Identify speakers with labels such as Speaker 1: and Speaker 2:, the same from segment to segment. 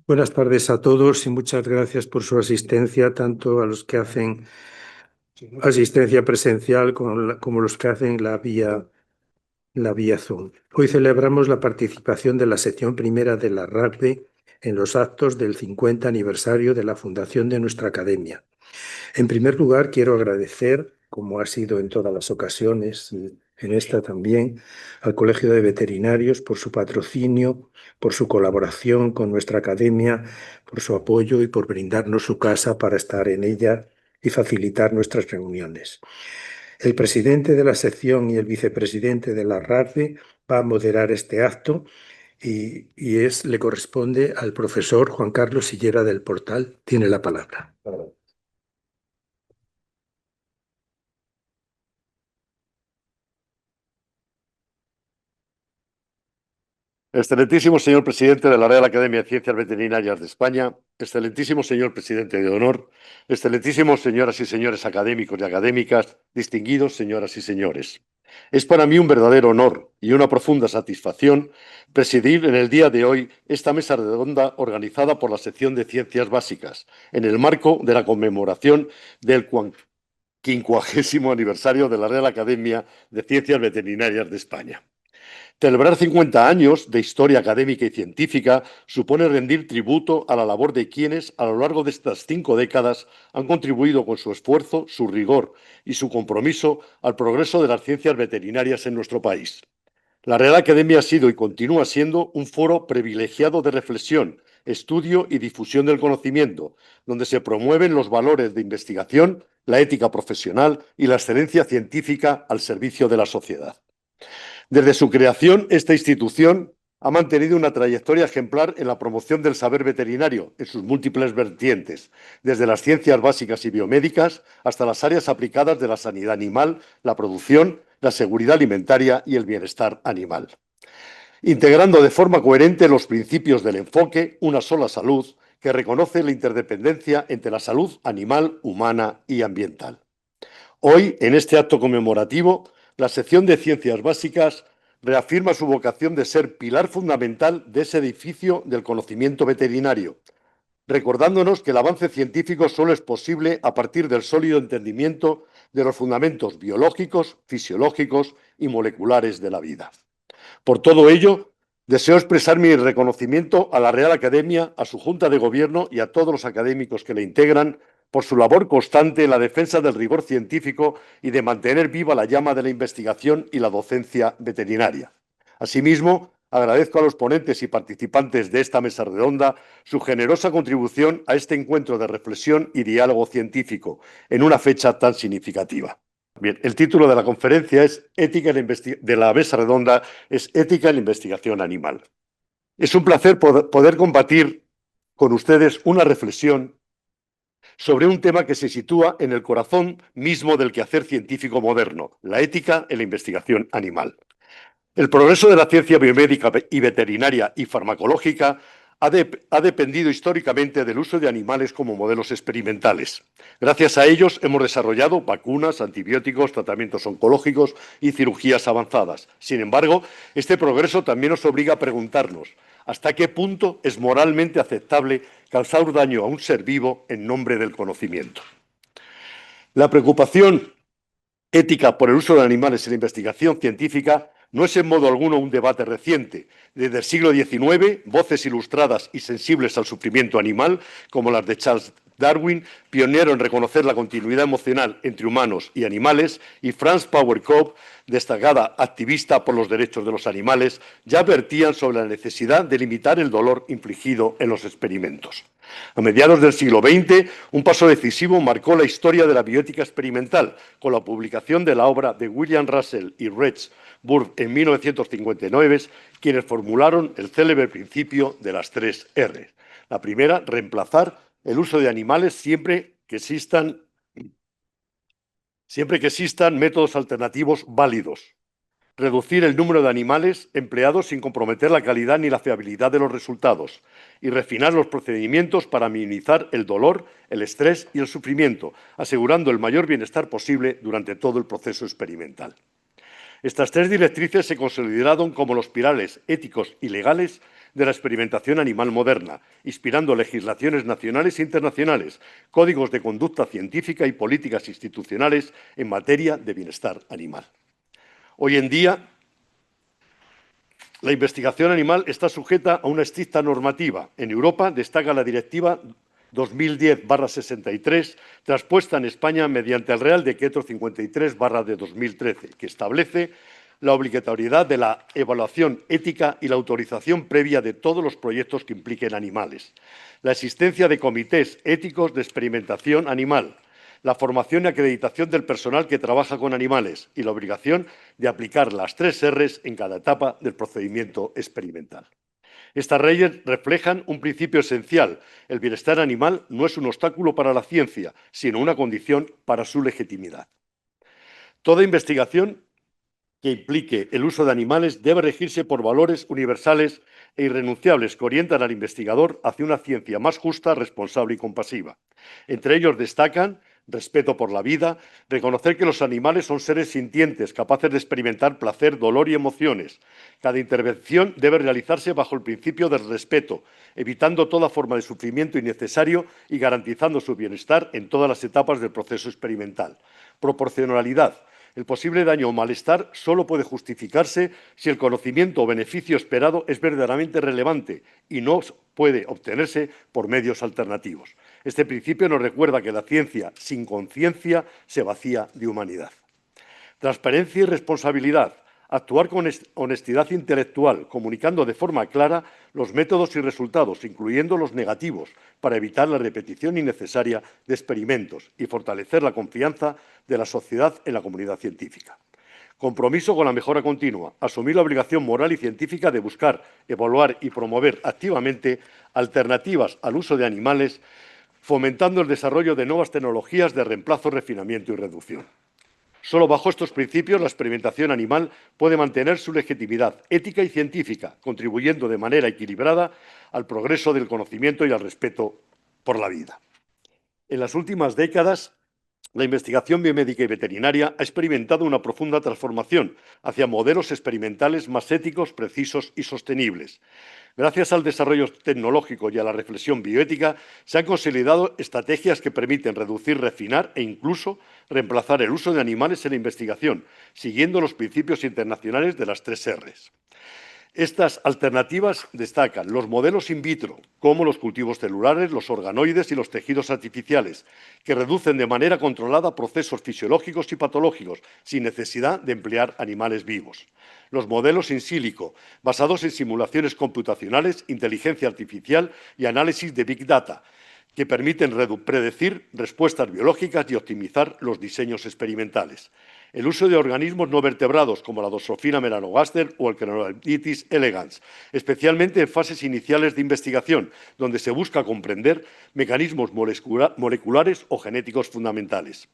Speaker 1: Buenas tardes a todos y muchas gracias por su asistencia, tanto a los que hacen asistencia presencial como los que hacen la vía Zoom. Hoy celebramos la participación de la sección primera de la RACDE en los actos del 50 aniversario de la fundación de nuestra academia. En primer lugar, quiero agradecer, como ha sido en todas las ocasiones, y en esta también, al Colegio de Veterinarios por su patrocinio, por su colaboración con nuestra academia, por su apoyo y por brindarnos su casa para estar en ella y facilitar nuestras reuniones. El presidente de la sección y el vicepresidente de la RACDE va a moderar este acto le corresponde al profesor Juan Carlos Sillera del Portal. Tiene la palabra.
Speaker 2: Excelentísimo señor presidente de la Real Academia de Ciencias Veterinarias de España, excelentísimo señor presidente de honor, excelentísimos señoras y señores académicos y académicas, distinguidos señoras y señores. Es para mí un verdadero honor y una profunda satisfacción presidir en el día de hoy esta mesa redonda organizada por la sección de Ciencias Básicas, en el marco de la conmemoración del 50º aniversario de la Real Academia de Ciencias Veterinarias de España. Celebrar 50 años de historia académica y científica supone rendir tributo a la labor de quienes, a lo largo de estas 5 décadas, han contribuido con su esfuerzo, su rigor y su compromiso al progreso de las ciencias veterinarias en nuestro país. La Real Academia ha sido y continúa siendo un foro privilegiado de reflexión, estudio y difusión del conocimiento, donde se promueven los valores de investigación, la ética profesional y la excelencia científica al servicio de la sociedad. Desde su creación, esta institución ha mantenido una trayectoria ejemplar en la promoción del saber veterinario en sus múltiples vertientes, desde las ciencias básicas y biomédicas hasta las áreas aplicadas de la sanidad animal, la producción, la seguridad alimentaria y el bienestar animal, integrando de forma coherente los principios del enfoque Una sola salud, que reconoce la interdependencia entre la salud animal, humana y ambiental. Hoy, en este acto conmemorativo, la sección de Ciencias Básicas reafirma su vocación de ser pilar fundamental de ese edificio del conocimiento veterinario, recordándonos que el avance científico solo es posible a partir del sólido entendimiento de los fundamentos biológicos, fisiológicos y moleculares de la vida. Por todo ello, deseo expresar mi reconocimiento a la Real Academia, a su Junta de Gobierno y a todos los académicos que la integran por su labor constante en la defensa del rigor científico y de mantener viva la llama de la investigación y la docencia veterinaria. Asimismo, agradezco a los ponentes y participantes de esta mesa redonda su generosa contribución a este encuentro de reflexión y diálogo científico en una fecha tan significativa. Bien, el título de la conferencia de la mesa redonda es Ética en la investigación animal. Es un placer poder compartir con ustedes una reflexión sobre un tema que se sitúa en el corazón mismo del quehacer científico moderno, la ética en la investigación animal. El progreso de la ciencia biomédica y veterinaria y farmacológica ha dependido históricamente del uso de animales como modelos experimentales. Gracias a ellos hemos desarrollado vacunas, antibióticos, tratamientos oncológicos y cirugías avanzadas. Sin embargo, este progreso también nos obliga a preguntarnos hasta qué punto es moralmente aceptable causar daño a un ser vivo en nombre del conocimiento. La preocupación ética por el uso de animales en la investigación científica no es en modo alguno un debate reciente. Desde el siglo XIX, voces ilustradas y sensibles al sufrimiento animal, como las de Charles Darwin, pionero en reconocer la continuidad emocional entre humanos y animales, y Franz Power Cobb, destacada activista por los derechos de los animales, ya advertían sobre la necesidad de limitar el dolor infligido en los experimentos. A mediados del siglo XX, un paso decisivo marcó la historia de la bioética experimental, con la publicación de la obra de William Russell y Rex Burd en 1959, quienes formularon el célebre principio de las 3 R. La primera, reemplazar el uso de animales siempre que existan métodos alternativos válidos. Reducir el número de animales empleados sin comprometer la calidad ni la fiabilidad de los resultados y refinar los procedimientos para minimizar el dolor, el estrés y el sufrimiento, asegurando el mayor bienestar posible durante todo el proceso experimental. Estas 3 directrices se consolidaron como los pilares éticos y legales de la experimentación animal moderna, inspirando legislaciones nacionales e internacionales, códigos de conducta científica y políticas institucionales en materia de bienestar animal. Hoy en día, la investigación animal está sujeta a una estricta normativa. En Europa destaca la Directiva 2010/63, traspuesta en España mediante el Real Decreto 53/2013, que establece la obligatoriedad de la evaluación ética y la autorización previa de todos los proyectos que impliquen animales, la existencia de comités éticos de experimentación animal, la formación y acreditación del personal que trabaja con animales y la obligación de aplicar las 3 R's en cada etapa del procedimiento experimental. Estas leyes reflejan un principio esencial. El bienestar animal no es un obstáculo para la ciencia, sino una condición para su legitimidad. Toda investigación que implique el uso de animales debe regirse por valores universales e irrenunciables que orientan al investigador hacia una ciencia más justa, responsable y compasiva. Entre ellos destacan respeto por la vida, reconocer que los animales son seres sintientes, capaces de experimentar placer, dolor y emociones. Cada intervención debe realizarse bajo el principio del respeto, evitando toda forma de sufrimiento innecesario y garantizando su bienestar en todas las etapas del proceso experimental. Proporcionalidad. El posible daño o malestar solo puede justificarse si el conocimiento o beneficio esperado es verdaderamente relevante y no puede obtenerse por medios alternativos. Este principio nos recuerda que la ciencia sin conciencia se vacía de humanidad. Transparencia y responsabilidad. Actuar con honestidad intelectual, comunicando de forma clara los métodos y resultados, incluyendo los negativos, para evitar la repetición innecesaria de experimentos y fortalecer la confianza de la sociedad en la comunidad científica. Compromiso con la mejora continua. Asumir la obligación moral y científica de buscar, evaluar y promover activamente alternativas al uso de animales, fomentando el desarrollo de nuevas tecnologías de reemplazo, refinamiento y reducción. Solo bajo estos principios la experimentación animal puede mantener su legitimidad ética y científica, contribuyendo de manera equilibrada al progreso del conocimiento y al respeto por la vida. En las últimas décadas, la investigación biomédica y veterinaria ha experimentado una profunda transformación hacia modelos experimentales más éticos, precisos y sostenibles. Gracias al desarrollo tecnológico y a la reflexión bioética, se han consolidado estrategias que permiten reducir, refinar e incluso reemplazar el uso de animales en la investigación, siguiendo los principios internacionales de las 3 R's. Estas alternativas destacan los modelos in vitro, como los cultivos celulares, los organoides y los tejidos artificiales, que reducen de manera controlada procesos fisiológicos y patológicos, sin necesidad de emplear animales vivos. Los modelos in silico, basados en simulaciones computacionales, inteligencia artificial y análisis de Big Data, que permiten predecir respuestas biológicas y optimizar los diseños experimentales. El uso de organismos no vertebrados como la Drosophila melanogaster o el Crenolithiis elegans, especialmente en fases iniciales de investigación, donde se busca comprender mecanismos moleculares o genéticos fundamentales.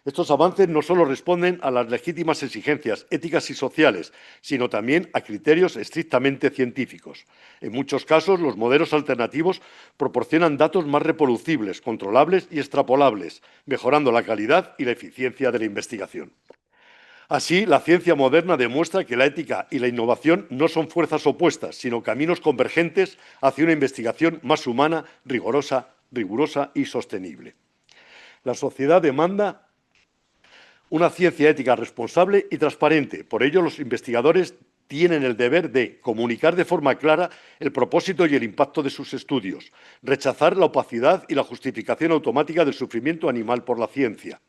Speaker 2: Estos avances no solo responden a las legítimas exigencias éticas y sociales, sino también a criterios estrictamente científicos. En muchos casos, los modelos alternativos proporcionan datos más reproducibles, controlables y extrapolables, mejorando la calidad y la eficiencia de la investigación. Así, la ciencia moderna demuestra que la ética y la innovación no son fuerzas opuestas, sino caminos convergentes hacia una investigación más humana, rigurosa y sostenible. La sociedad demanda una ciencia ética responsable y transparente. Por ello, los investigadores tienen el deber de comunicar de forma clara el propósito y el impacto de sus estudios, rechazar la opacidad y la justificación automática del sufrimiento animal por la ciencia,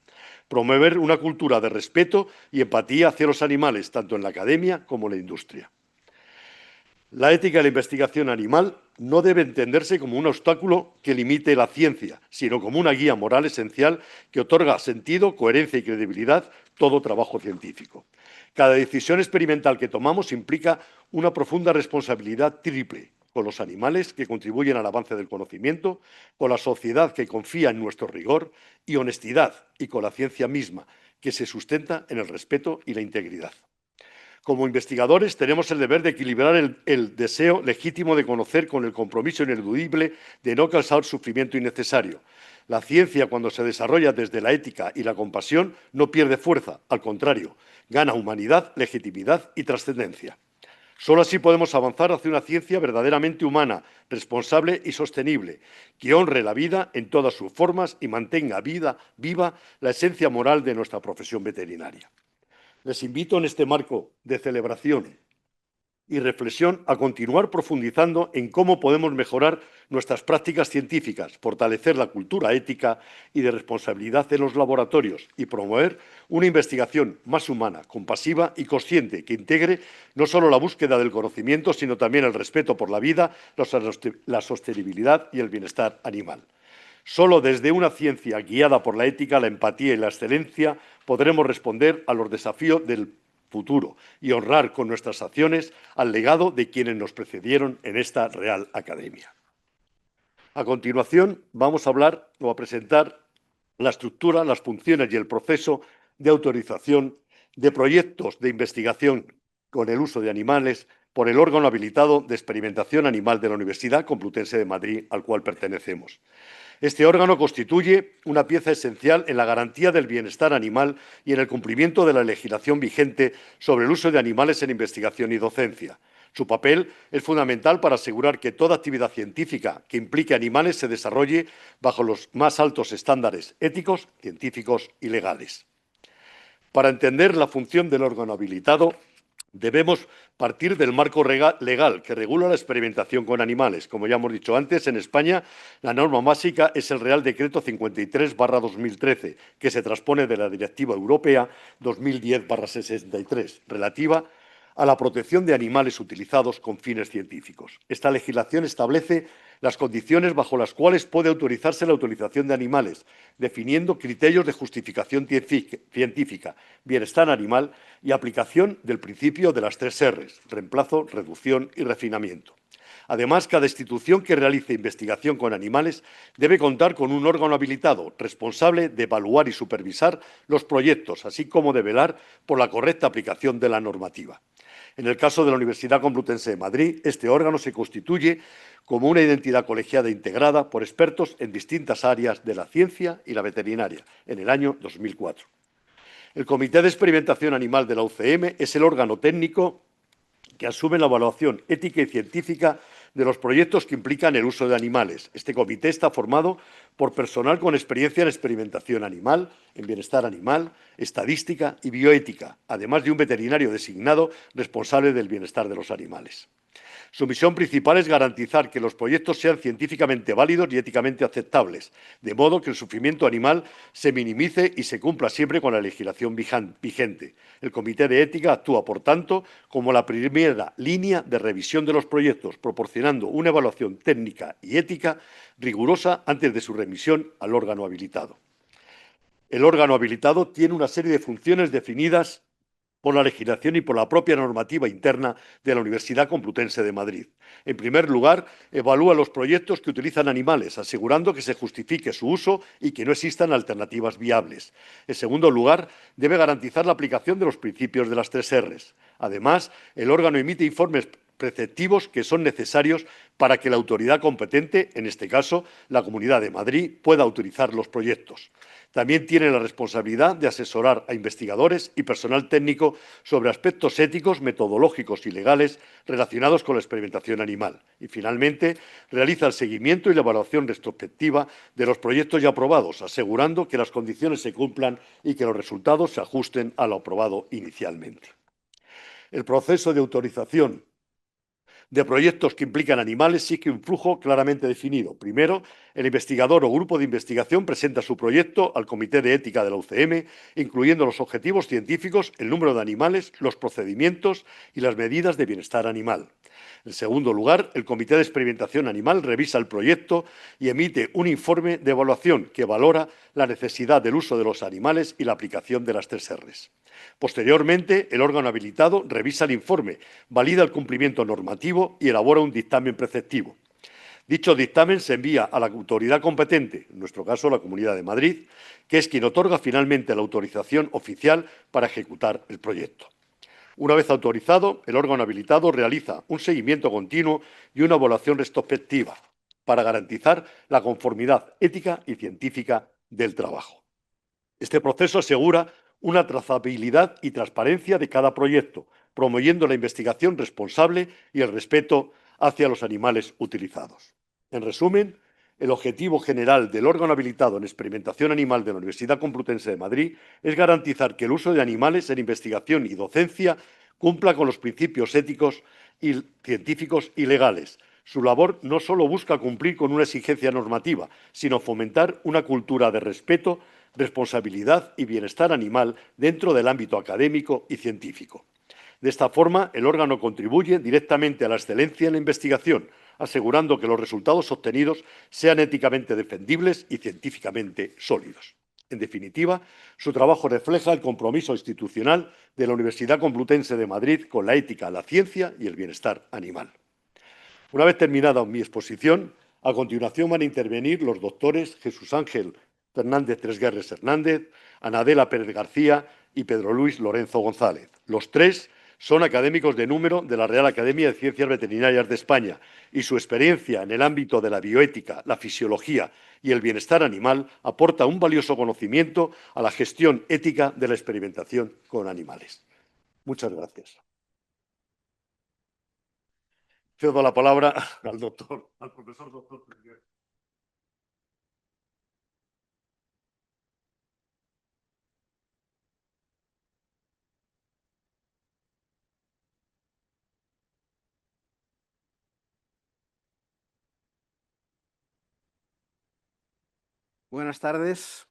Speaker 2: promover una cultura de respeto y empatía hacia los animales, tanto en la academia como en la industria. La ética de la investigación animal no debe entenderse como un obstáculo que limite la ciencia, sino como una guía moral esencial que otorga sentido, coherencia y credibilidad a todo trabajo científico. Cada decisión experimental que tomamos implica una profunda responsabilidad triple, con los animales que contribuyen al avance del conocimiento, con la sociedad que confía en nuestro rigor y honestidad, y con la ciencia misma, que se sustenta en el respeto y la integridad. Como investigadores tenemos el deber de equilibrar el deseo legítimo de conocer con el compromiso ineludible de no causar sufrimiento innecesario. La ciencia, cuando se desarrolla desde la ética y la compasión, no pierde fuerza, al contrario, gana humanidad, legitimidad y trascendencia. Solo así podemos avanzar hacia una ciencia verdaderamente humana, responsable y sostenible, que honre la vida en todas sus formas y mantenga viva la esencia moral de nuestra profesión veterinaria. Les invito en este marco de celebración y reflexión a continuar profundizando en cómo podemos mejorar nuestras prácticas científicas, fortalecer la cultura ética y de responsabilidad en los laboratorios y promover una investigación más humana, compasiva y consciente que integre no solo la búsqueda del conocimiento, sino también el respeto por la vida, la sostenibilidad y el bienestar animal. Solo desde una ciencia guiada por la ética, la empatía y la excelencia podremos responder a los desafíos del futuro y honrar con nuestras acciones al legado de quienes nos precedieron en esta Real Academia. A continuación, vamos a hablar o a presentar la estructura, las funciones y el proceso de autorización de proyectos de investigación con el uso de animales por el órgano habilitado de experimentación animal de la Universidad Complutense de Madrid, al cual pertenecemos. Este órgano constituye una pieza esencial en la garantía del bienestar animal y en el cumplimiento de la legislación vigente sobre el uso de animales en investigación y docencia. Su papel es fundamental para asegurar que toda actividad científica que implique animales se desarrolle bajo los más altos estándares éticos, científicos y legales. Para entender la función del órgano habilitado, debemos partir del marco legal que regula la experimentación con animales. Como ya hemos dicho antes, en España la norma básica es el Real Decreto 53/2013, que se transpone de la Directiva Europea 2010/63, relativa a la protección de animales utilizados con fines científicos. Esta legislación establece las condiciones bajo las cuales puede autorizarse la utilización de animales, definiendo criterios de justificación científica, bienestar animal y aplicación del principio de las 3 R's: reemplazo, reducción y refinamiento. Además, cada institución que realice investigación con animales debe contar con un órgano habilitado responsable de evaluar y supervisar los proyectos, así como de velar por la correcta aplicación de la normativa. En el caso de la Universidad Complutense de Madrid, este órgano se constituye como una entidad colegiada integrada por expertos en distintas áreas de la ciencia y la veterinaria, en el año 2004. El Comité de Experimentación Animal de la UCM es el órgano técnico que asume la evaluación ética y científica de los proyectos que implican el uso de animales. Este comité está formado por personal con experiencia en experimentación animal, en bienestar animal, estadística y bioética, además de un veterinario designado responsable del bienestar de los animales. Su misión principal es garantizar que los proyectos sean científicamente válidos y éticamente aceptables, de modo que el sufrimiento animal se minimice y se cumpla siempre con la legislación vigente. El Comité de Ética actúa, por tanto, como la primera línea de revisión de los proyectos, proporcionando una evaluación técnica y ética rigurosa antes de su remisión al órgano habilitado. El órgano habilitado tiene una serie de funciones definidas por la legislación y por la propia normativa interna de la Universidad Complutense de Madrid. En primer lugar, evalúa los proyectos que utilizan animales, asegurando que se justifique su uso y que no existan alternativas viables. En segundo lugar, debe garantizar la aplicación de los principios de las 3 R's. Además, el órgano emite informes preceptivos que son necesarios para que la autoridad competente, en este caso la Comunidad de Madrid, pueda autorizar los proyectos. También tiene la responsabilidad de asesorar a investigadores y personal técnico sobre aspectos éticos, metodológicos y legales relacionados con la experimentación animal. Y, finalmente, realiza el seguimiento y la evaluación retrospectiva de los proyectos ya aprobados, asegurando que las condiciones se cumplan y que los resultados se ajusten a lo aprobado inicialmente. El proceso de autorización de proyectos que implican animales sigue un flujo claramente definido. Primero, el investigador o grupo de investigación presenta su proyecto al Comité de Ética de la UCM, incluyendo los objetivos científicos, el número de animales, los procedimientos y las medidas de bienestar animal. En segundo lugar, el Comité de Experimentación Animal revisa el proyecto y emite un informe de evaluación que valora la necesidad del uso de los animales y la aplicación de las 3 R's. Posteriormente, el órgano habilitado revisa el informe, valida el cumplimiento normativo y elabora un dictamen preceptivo. Dicho dictamen se envía a la autoridad competente, en nuestro caso la Comunidad de Madrid, que es quien otorga finalmente la autorización oficial para ejecutar el proyecto. Una vez autorizado, el órgano habilitado realiza un seguimiento continuo y una evaluación retrospectiva para garantizar la conformidad ética y científica del trabajo. Este proceso asegura una trazabilidad y transparencia de cada proyecto, promoviendo la investigación responsable y el respeto hacia los animales utilizados. En resumen, el objetivo general del órgano habilitado en experimentación animal de la Universidad Complutense de Madrid es garantizar que el uso de animales en investigación y docencia cumpla con los principios éticos y científicos y legales. Su labor no solo busca cumplir con una exigencia normativa, sino fomentar una cultura de respeto, responsabilidad y bienestar animal dentro del ámbito académico y científico. De esta forma, el órgano contribuye directamente a la excelencia en la investigación, asegurando que los resultados obtenidos sean éticamente defendibles y científicamente sólidos. En definitiva, su trabajo refleja el compromiso institucional de la Universidad Complutense de Madrid con la ética, la ciencia y el bienestar animal. Una vez terminada mi exposición, a continuación van a intervenir los doctores Jesús Ángel Fernández Tresguerres Hernández, Anadela Pérez García y Pedro Luis Lorenzo González. Los tres son académicos de número de la Real Academia de Ciencias Veterinarias de España y su experiencia en el ámbito de la bioética, la fisiología y el bienestar animal aporta un valioso conocimiento a la gestión ética de la experimentación con animales. Muchas gracias. Cedo la palabra al profesor doctor.
Speaker 3: Buenas tardes,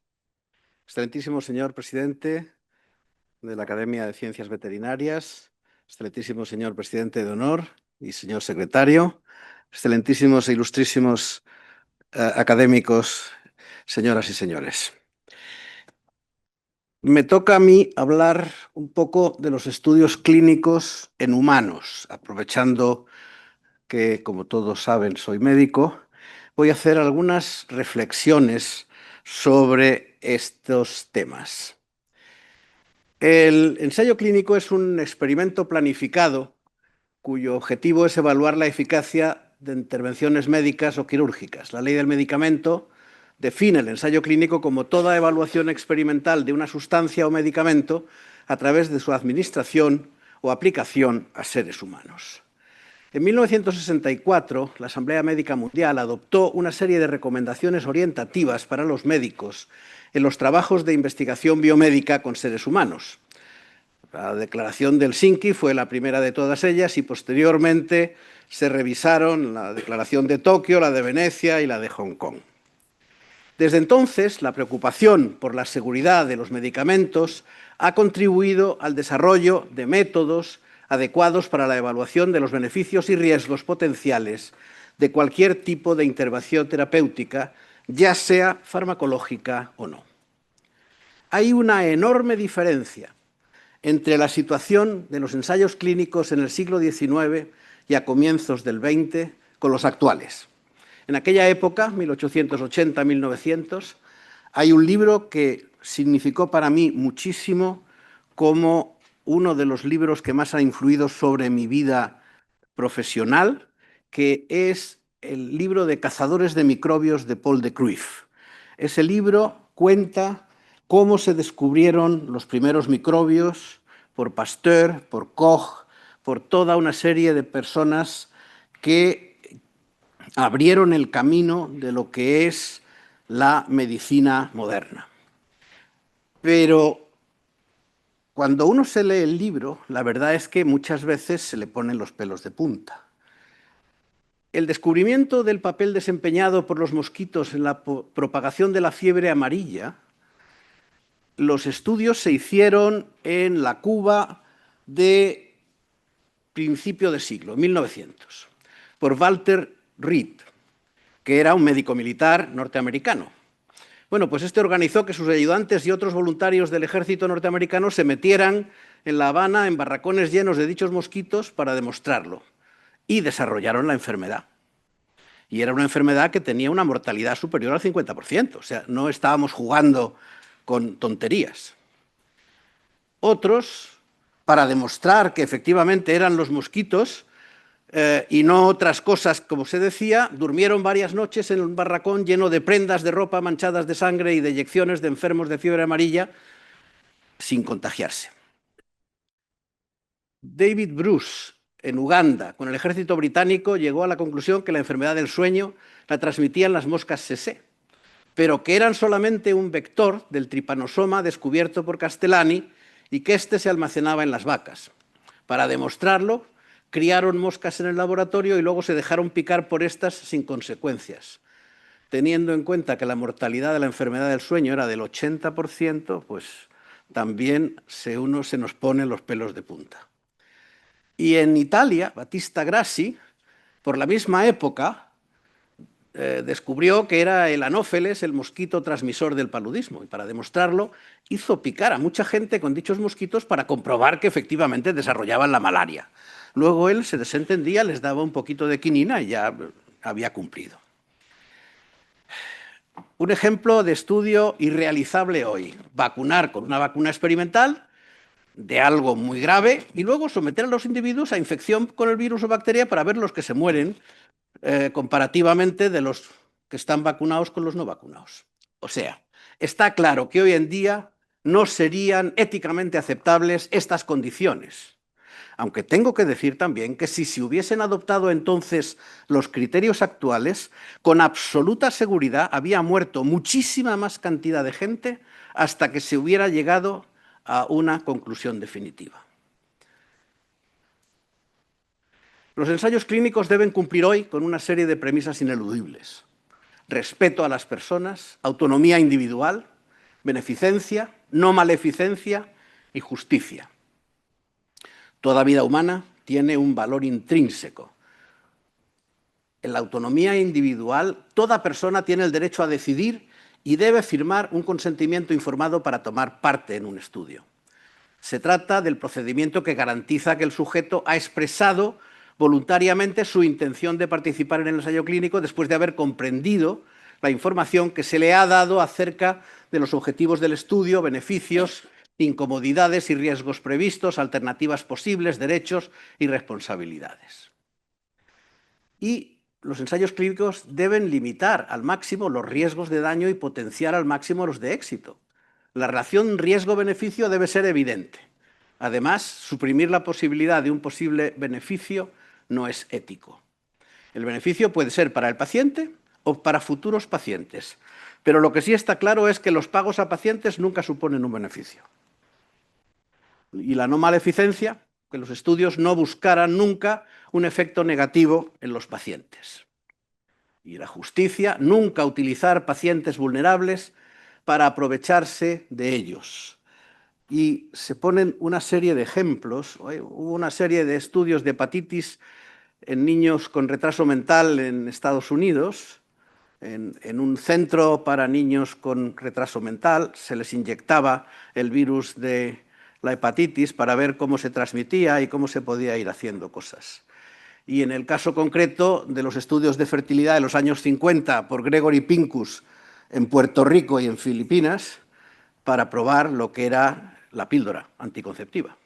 Speaker 3: excelentísimo señor presidente de la Academia de Ciencias Veterinarias, excelentísimo señor presidente de honor y señor secretario, excelentísimos e ilustrísimos académicos, señoras y señores. Me toca a mí hablar un poco de los estudios clínicos en humanos, aprovechando que, como todos saben, soy médico. Voy a hacer algunas reflexiones sobre estos temas. El ensayo clínico es un experimento planificado cuyo objetivo es evaluar la eficacia de intervenciones médicas o quirúrgicas. La ley del medicamento define el ensayo clínico como toda evaluación experimental de una sustancia o medicamento a través de su administración o aplicación a seres humanos. En 1964, la Asamblea Médica Mundial adoptó una serie de recomendaciones orientativas para los médicos en los trabajos de investigación biomédica con seres humanos. La Declaración de Helsinki fue la primera de todas ellas y posteriormente se revisaron la Declaración de Tokio, la de Venecia y la de Hong Kong. Desde entonces, la preocupación por la seguridad de los medicamentos ha contribuido al desarrollo de métodos adecuados para la evaluación de los beneficios y riesgos potenciales de cualquier tipo de intervención terapéutica, ya sea farmacológica o no. Hay una enorme diferencia entre la situación de los ensayos clínicos en el siglo XIX y a comienzos del XX con los actuales. En aquella época, 1880-1900, hay un libro que significó para mí muchísimo como uno de los libros que más ha influido sobre mi vida profesional, que es el libro de Cazadores de microbios de Paul de Kruif. Ese libro cuenta cómo se descubrieron los primeros microbios por Pasteur, por Koch, por toda una serie de personas que abrieron el camino de lo que es la medicina moderna. Pero cuando uno se lee el libro, la verdad es que muchas veces se le ponen los pelos de punta. El descubrimiento del papel desempeñado por los mosquitos en la propagación de la fiebre amarilla, los estudios se hicieron en la Cuba de principio de siglo, 1900, por Walter Reed, que era un médico militar norteamericano. Bueno, pues este organizó que sus ayudantes y otros voluntarios del ejército norteamericano se metieran en La Habana en barracones llenos de dichos mosquitos para demostrarlo. Y desarrollaron la enfermedad. Y era una enfermedad que tenía una mortalidad superior al 50%. O sea, no estábamos jugando con tonterías. Otros, para demostrar que efectivamente eran los mosquitos y no otras cosas, como se decía, durmieron varias noches en un barracón lleno de prendas de ropa manchadas de sangre y de eyecciones de enfermos de fiebre amarilla sin contagiarse. David Bruce, en Uganda, con el ejército británico, llegó a la conclusión que la enfermedad del sueño la transmitían las moscas sesé, pero que eran solamente un vector del tripanosoma descubierto por Castellani y que éste se almacenaba en las vacas. Para demostrarlo, criaron moscas en el laboratorio y luego se dejaron picar por estas sin consecuencias. Teniendo en cuenta que la mortalidad de la enfermedad del sueño era del 80%, pues también uno se nos pone los pelos de punta. Y en Italia, Battista Grassi, por la misma época, descubrió que era el anófeles el mosquito transmisor del paludismo y para demostrarlo hizo picar a mucha gente con dichos mosquitos para comprobar que efectivamente desarrollaban la malaria. Luego él se desentendía, les daba un poquito de quinina y ya había cumplido. Un ejemplo de estudio irrealizable hoy: vacunar con una vacuna experimental de algo muy grave y luego someter a los individuos a infección con el virus o bacteria para ver los que se mueren comparativamente de los que están vacunados con los no vacunados. O sea, está claro que hoy en día no serían éticamente aceptables estas condiciones. Aunque tengo que decir también que si se hubiesen adoptado entonces los criterios actuales, con absoluta seguridad había muerto muchísima más cantidad de gente hasta que se hubiera llegado a una conclusión definitiva. Los ensayos clínicos deben cumplir hoy con una serie de premisas ineludibles: respeto a las personas, autonomía individual, beneficencia, no maleficencia y justicia. Toda vida humana tiene un valor intrínseco. En la autonomía individual, toda persona tiene el derecho a decidir y debe firmar un consentimiento informado para tomar parte en un estudio. Se trata del procedimiento que garantiza que el sujeto ha expresado voluntariamente su intención de participar en el ensayo clínico después de haber comprendido la información que se le ha dado acerca de los objetivos del estudio, beneficios, incomodidades y riesgos previstos, alternativas posibles, derechos y responsabilidades. Y los ensayos clínicos deben limitar al máximo los riesgos de daño y potenciar al máximo los de éxito. La relación riesgo-beneficio debe ser evidente. Además, suprimir la posibilidad de un posible beneficio no es ético. El beneficio puede ser para el paciente o para futuros pacientes, pero lo que sí está claro es que los pagos a pacientes nunca suponen un beneficio. Y la no maleficencia, que los estudios no buscaran nunca un efecto negativo en los pacientes. Y la justicia, nunca utilizar pacientes vulnerables para aprovecharse de ellos. Y se ponen una serie de ejemplos. Hubo una serie de estudios de hepatitis en niños con retraso mental en Estados Unidos. En un centro para niños con retraso mental se les inyectaba el virus de la hepatitis para ver cómo se transmitía y cómo se podía ir haciendo cosas. Y en el caso concreto de los estudios de fertilidad de los años 50 por Gregory Pincus en Puerto Rico y en Filipinas para probar lo que era la píldora anticonceptiva.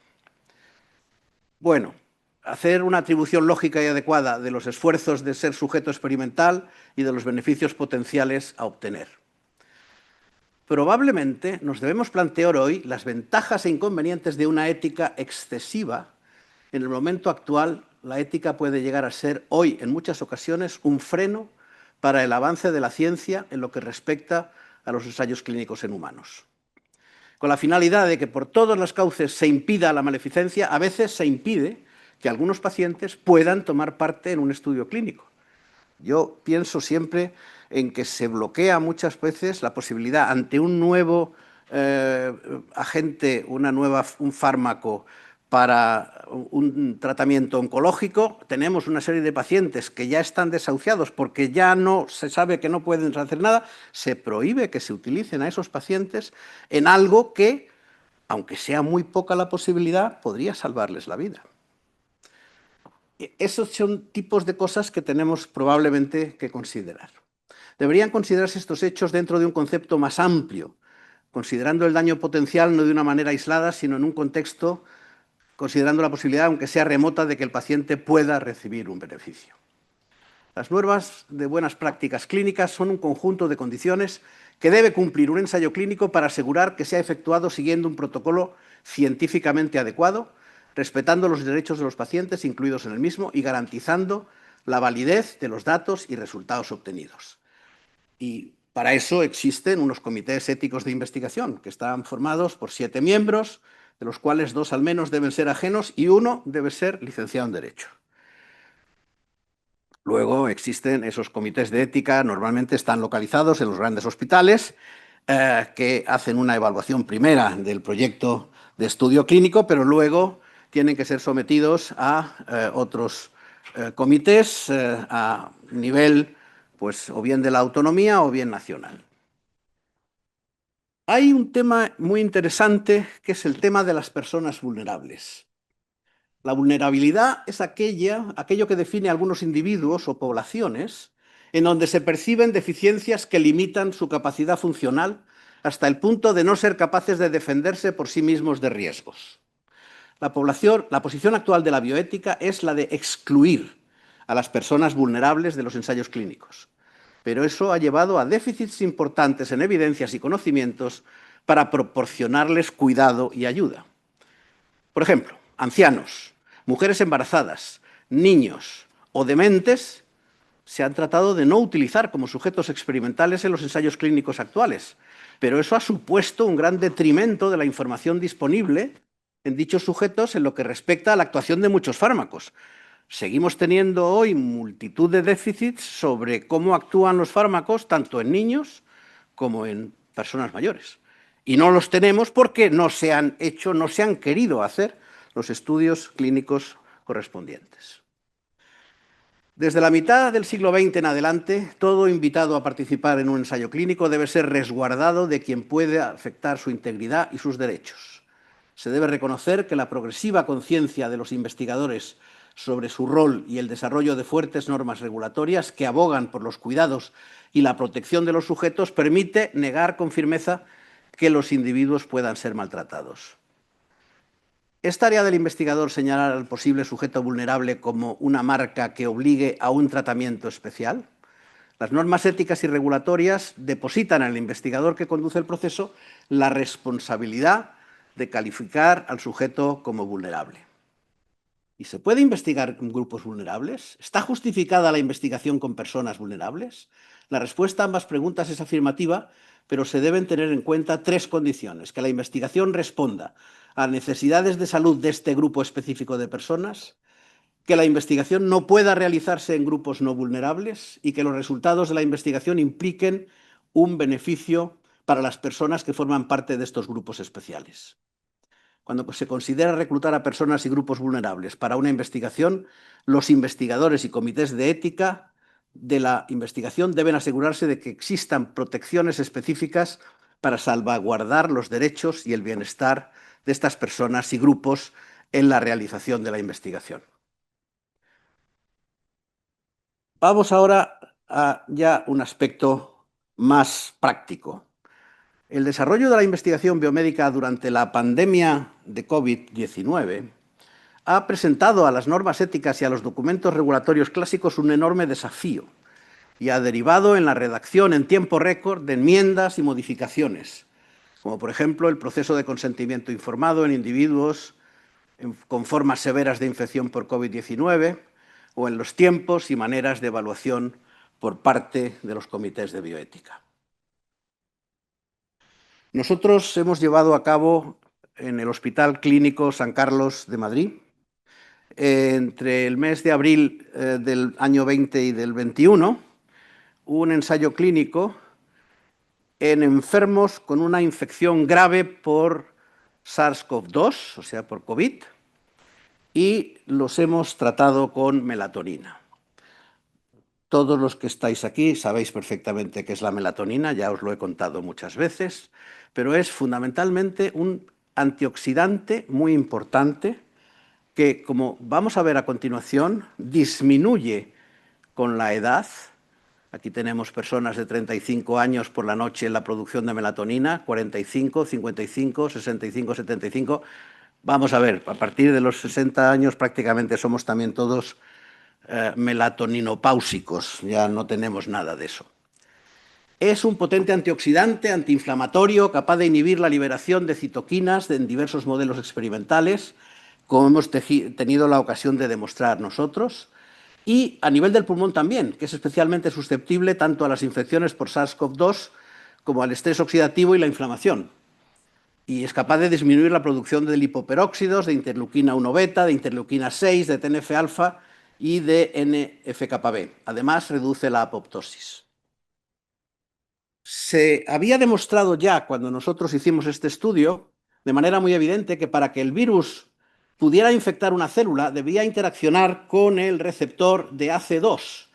Speaker 3: Bueno, hacer una atribución lógica y adecuada de los esfuerzos de ser sujeto experimental y de los beneficios potenciales a obtener. Probablemente nos debemos plantear hoy las ventajas e inconvenientes de una ética excesiva. En el momento actual, la ética puede llegar a ser hoy, en muchas ocasiones, un freno para el avance de la ciencia en lo que respecta a los ensayos clínicos en humanos. Con la finalidad de que por todos los cauces se impida la maleficencia, a veces se impide que algunos pacientes puedan tomar parte en un estudio clínico. Yo pienso siempre en que se bloquea muchas veces la posibilidad ante un nuevo agente, un fármaco para un tratamiento oncológico. Tenemos una serie de pacientes que ya están desahuciados porque ya no se sabe que no pueden hacer nada. Se prohíbe que se utilicen a esos pacientes en algo que, aunque sea muy poca la posibilidad, podría salvarles la vida. Esos son tipos de cosas que tenemos probablemente que considerar. Deberían considerarse estos hechos dentro de un concepto más amplio, considerando el daño potencial no de una manera aislada, sino en un contexto, considerando la posibilidad, aunque sea remota, de que el paciente pueda recibir un beneficio. Las normas de buenas prácticas clínicas son un conjunto de condiciones que debe cumplir un ensayo clínico para asegurar que se ha efectuado siguiendo un protocolo científicamente adecuado, respetando los derechos de los pacientes incluidos en el mismo y garantizando la validez de los datos y resultados obtenidos. Y para eso existen unos comités éticos de investigación que están formados por 7 miembros, de los cuales 2 al menos deben ser ajenos y 1 debe ser licenciado en Derecho. Luego existen esos comités de ética, normalmente están localizados en los grandes hospitales, que hacen una evaluación primera del proyecto de estudio clínico, pero luego tienen que ser sometidos a otros comités a nivel, pues, o bien de la autonomía o bien nacional. Hay un tema muy interesante que es el tema de las personas vulnerables. La vulnerabilidad es aquello que define a algunos individuos o poblaciones en donde se perciben deficiencias que limitan su capacidad funcional hasta el punto de no ser capaces de defenderse por sí mismos de riesgos. La posición actual de la bioética es la de excluir a las personas vulnerables de los ensayos clínicos, pero eso ha llevado a déficits importantes en evidencias y conocimientos para proporcionarles cuidado y ayuda. Por ejemplo, ancianos, mujeres embarazadas, niños o dementes se han tratado de no utilizar como sujetos experimentales en los ensayos clínicos actuales, pero eso ha supuesto un gran detrimento de la información disponible en dichos sujetos en lo que respecta a la actuación de muchos fármacos. Seguimos teniendo hoy multitud de déficits sobre cómo actúan los fármacos tanto en niños como en personas mayores. Y no los tenemos porque no se han hecho, no se han querido hacer los estudios clínicos correspondientes. Desde la mitad del siglo XX en adelante, todo invitado a participar en un ensayo clínico debe ser resguardado de quien puede afectar su integridad y sus derechos. Se debe reconocer que la progresiva conciencia de los investigadores sobre su rol y el desarrollo de fuertes normas regulatorias que abogan por los cuidados y la protección de los sujetos permite negar con firmeza que los individuos puedan ser maltratados. ¿Es tarea del investigador señalar al posible sujeto vulnerable como una marca que obligue a un tratamiento especial? Las normas éticas y regulatorias depositan al investigador que conduce el proceso la responsabilidad de calificar al sujeto como vulnerable. ¿Y se puede investigar con grupos vulnerables? ¿Está justificada la investigación con personas vulnerables? La respuesta a ambas preguntas es afirmativa, pero se deben tener en cuenta 3 condiciones: que la investigación responda a necesidades de salud de este grupo específico de personas, que la investigación no pueda realizarse en grupos no vulnerables y que los resultados de la investigación impliquen un beneficio para las personas que forman parte de estos grupos especiales. Cuando se considera reclutar a personas y grupos vulnerables para una investigación, los investigadores y comités de ética de la investigación deben asegurarse de que existan protecciones específicas para salvaguardar los derechos y el bienestar de estas personas y grupos en la realización de la investigación. Vamos ahora a ya un aspecto más práctico. El desarrollo de la investigación biomédica durante la pandemia de COVID-19 ha presentado a las normas éticas y a los documentos regulatorios clásicos un enorme desafío y ha derivado en la redacción en tiempo récord de enmiendas y modificaciones, como por ejemplo el proceso de consentimiento informado en individuos con formas severas de infección por COVID-19 o en los tiempos y maneras de evaluación por parte de los comités de bioética. Nosotros hemos llevado a cabo en el Hospital Clínico San Carlos de Madrid, entre el mes de abril del año 20 y del 21, un ensayo clínico en enfermos con una infección grave por SARS-CoV-2, o sea, por COVID, y los hemos tratado con melatonina. Todos los que estáis aquí sabéis perfectamente qué es la melatonina, ya os lo he contado muchas veces, pero es fundamentalmente un antioxidante muy importante que, como vamos a ver a continuación, disminuye con la edad. Aquí tenemos personas de 35 años por la noche en la producción de melatonina, 45, 55, 65, 75. Vamos a ver, a partir de los 60 años prácticamente somos también todos melatoninopáusicos, ya no tenemos nada de eso. Es un potente antioxidante, antiinflamatorio, capaz de inhibir la liberación de citoquinas en diversos modelos experimentales, como hemos tenido la ocasión de demostrar nosotros, y a nivel del pulmón también, que es especialmente susceptible tanto a las infecciones por SARS-CoV-2 como al estrés oxidativo y la inflamación. Y es capaz de disminuir la producción de lipoperóxidos, de interleuquina 1 beta, de interleuquina 6, de TNF-alfa y de NF-κB. Además, reduce la apoptosis. Se había demostrado ya, cuando nosotros hicimos este estudio, de manera muy evidente, que para que el virus pudiera infectar una célula, debía interaccionar con el receptor de AC2.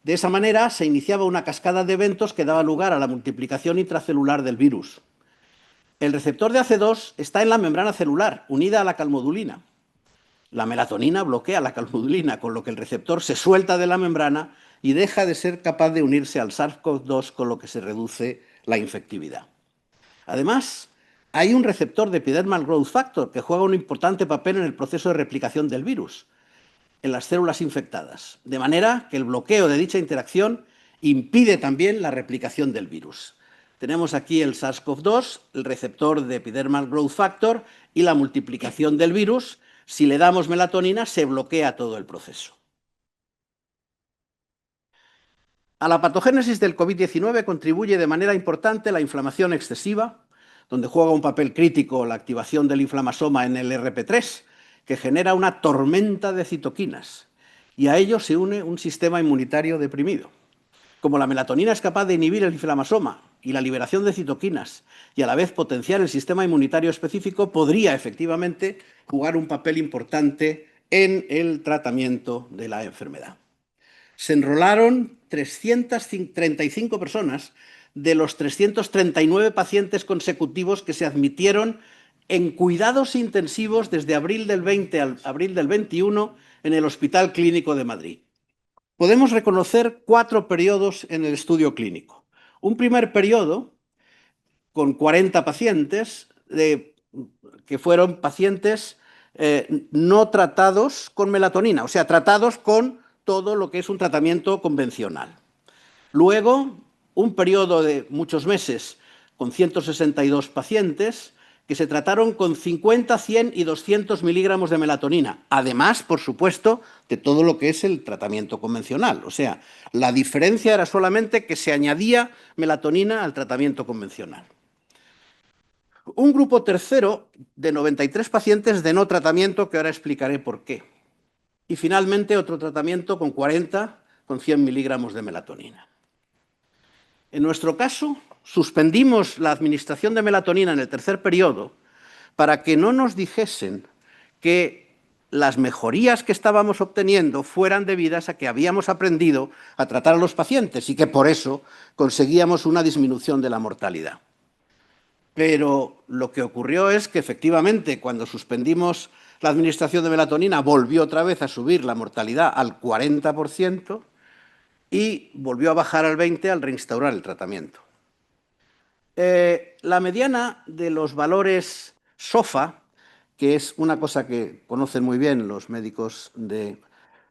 Speaker 3: De esa manera se iniciaba una cascada de eventos que daba lugar a la multiplicación intracelular del virus. El receptor de AC2 está en la membrana celular, unida a la calmodulina. La melatonina bloquea la calmodulina, con lo que el receptor se suelta de la membrana y deja de ser capaz de unirse al SARS-CoV-2, con lo que se reduce la infectividad. Además, hay un receptor de epidermal growth factor que juega un importante papel en el proceso de replicación del virus en las células infectadas, de manera que el bloqueo de dicha interacción impide también la replicación del virus. Tenemos aquí el SARS-CoV-2, el receptor de epidermal growth factor y la multiplicación del virus. Si le damos melatonina, se bloquea todo el proceso. A la patogénesis del COVID-19 contribuye de manera importante la inflamación excesiva, donde juega un papel crítico la activación del inflamasoma en el RP3, que genera una tormenta de citoquinas, y a ello se une un sistema inmunitario deprimido. Como la melatonina es capaz de inhibir el inflamasoma y la liberación de citoquinas y a la vez potenciar el sistema inmunitario específico, podría efectivamente jugar un papel importante en el tratamiento de la enfermedad. Se enrolaron 335 personas de los 339 pacientes consecutivos que se admitieron en cuidados intensivos desde abril del 20 al abril del 21 en el Hospital Clínico de Madrid. Podemos reconocer 4 periodos en el estudio clínico. Un primer periodo con 40 pacientes, que fueron pacientes no tratados con melatonina, o sea, tratados con todo lo que es un tratamiento convencional. Luego, un periodo de muchos meses con 162 pacientes que se trataron con 50, 100 y 200 miligramos de melatonina. Además, por supuesto, de todo lo que es el tratamiento convencional. O sea, la diferencia era solamente que se añadía melatonina al tratamiento convencional. Un grupo tercero de 93 pacientes de no tratamiento, que ahora explicaré por qué. Y finalmente otro tratamiento con 40, con 100 miligramos de melatonina. En nuestro caso, suspendimos la administración de melatonina en el tercer periodo para que no nos dijesen que las mejorías que estábamos obteniendo fueran debidas a que habíamos aprendido a tratar a los pacientes y que por eso conseguíamos una disminución de la mortalidad. Pero lo que ocurrió es que efectivamente cuando suspendimos la administración de melatonina volvió otra vez a subir la mortalidad al 40% y volvió a bajar al 20% al reinstaurar el tratamiento. La mediana de los valores SOFA, que es una cosa que conocen muy bien los médicos de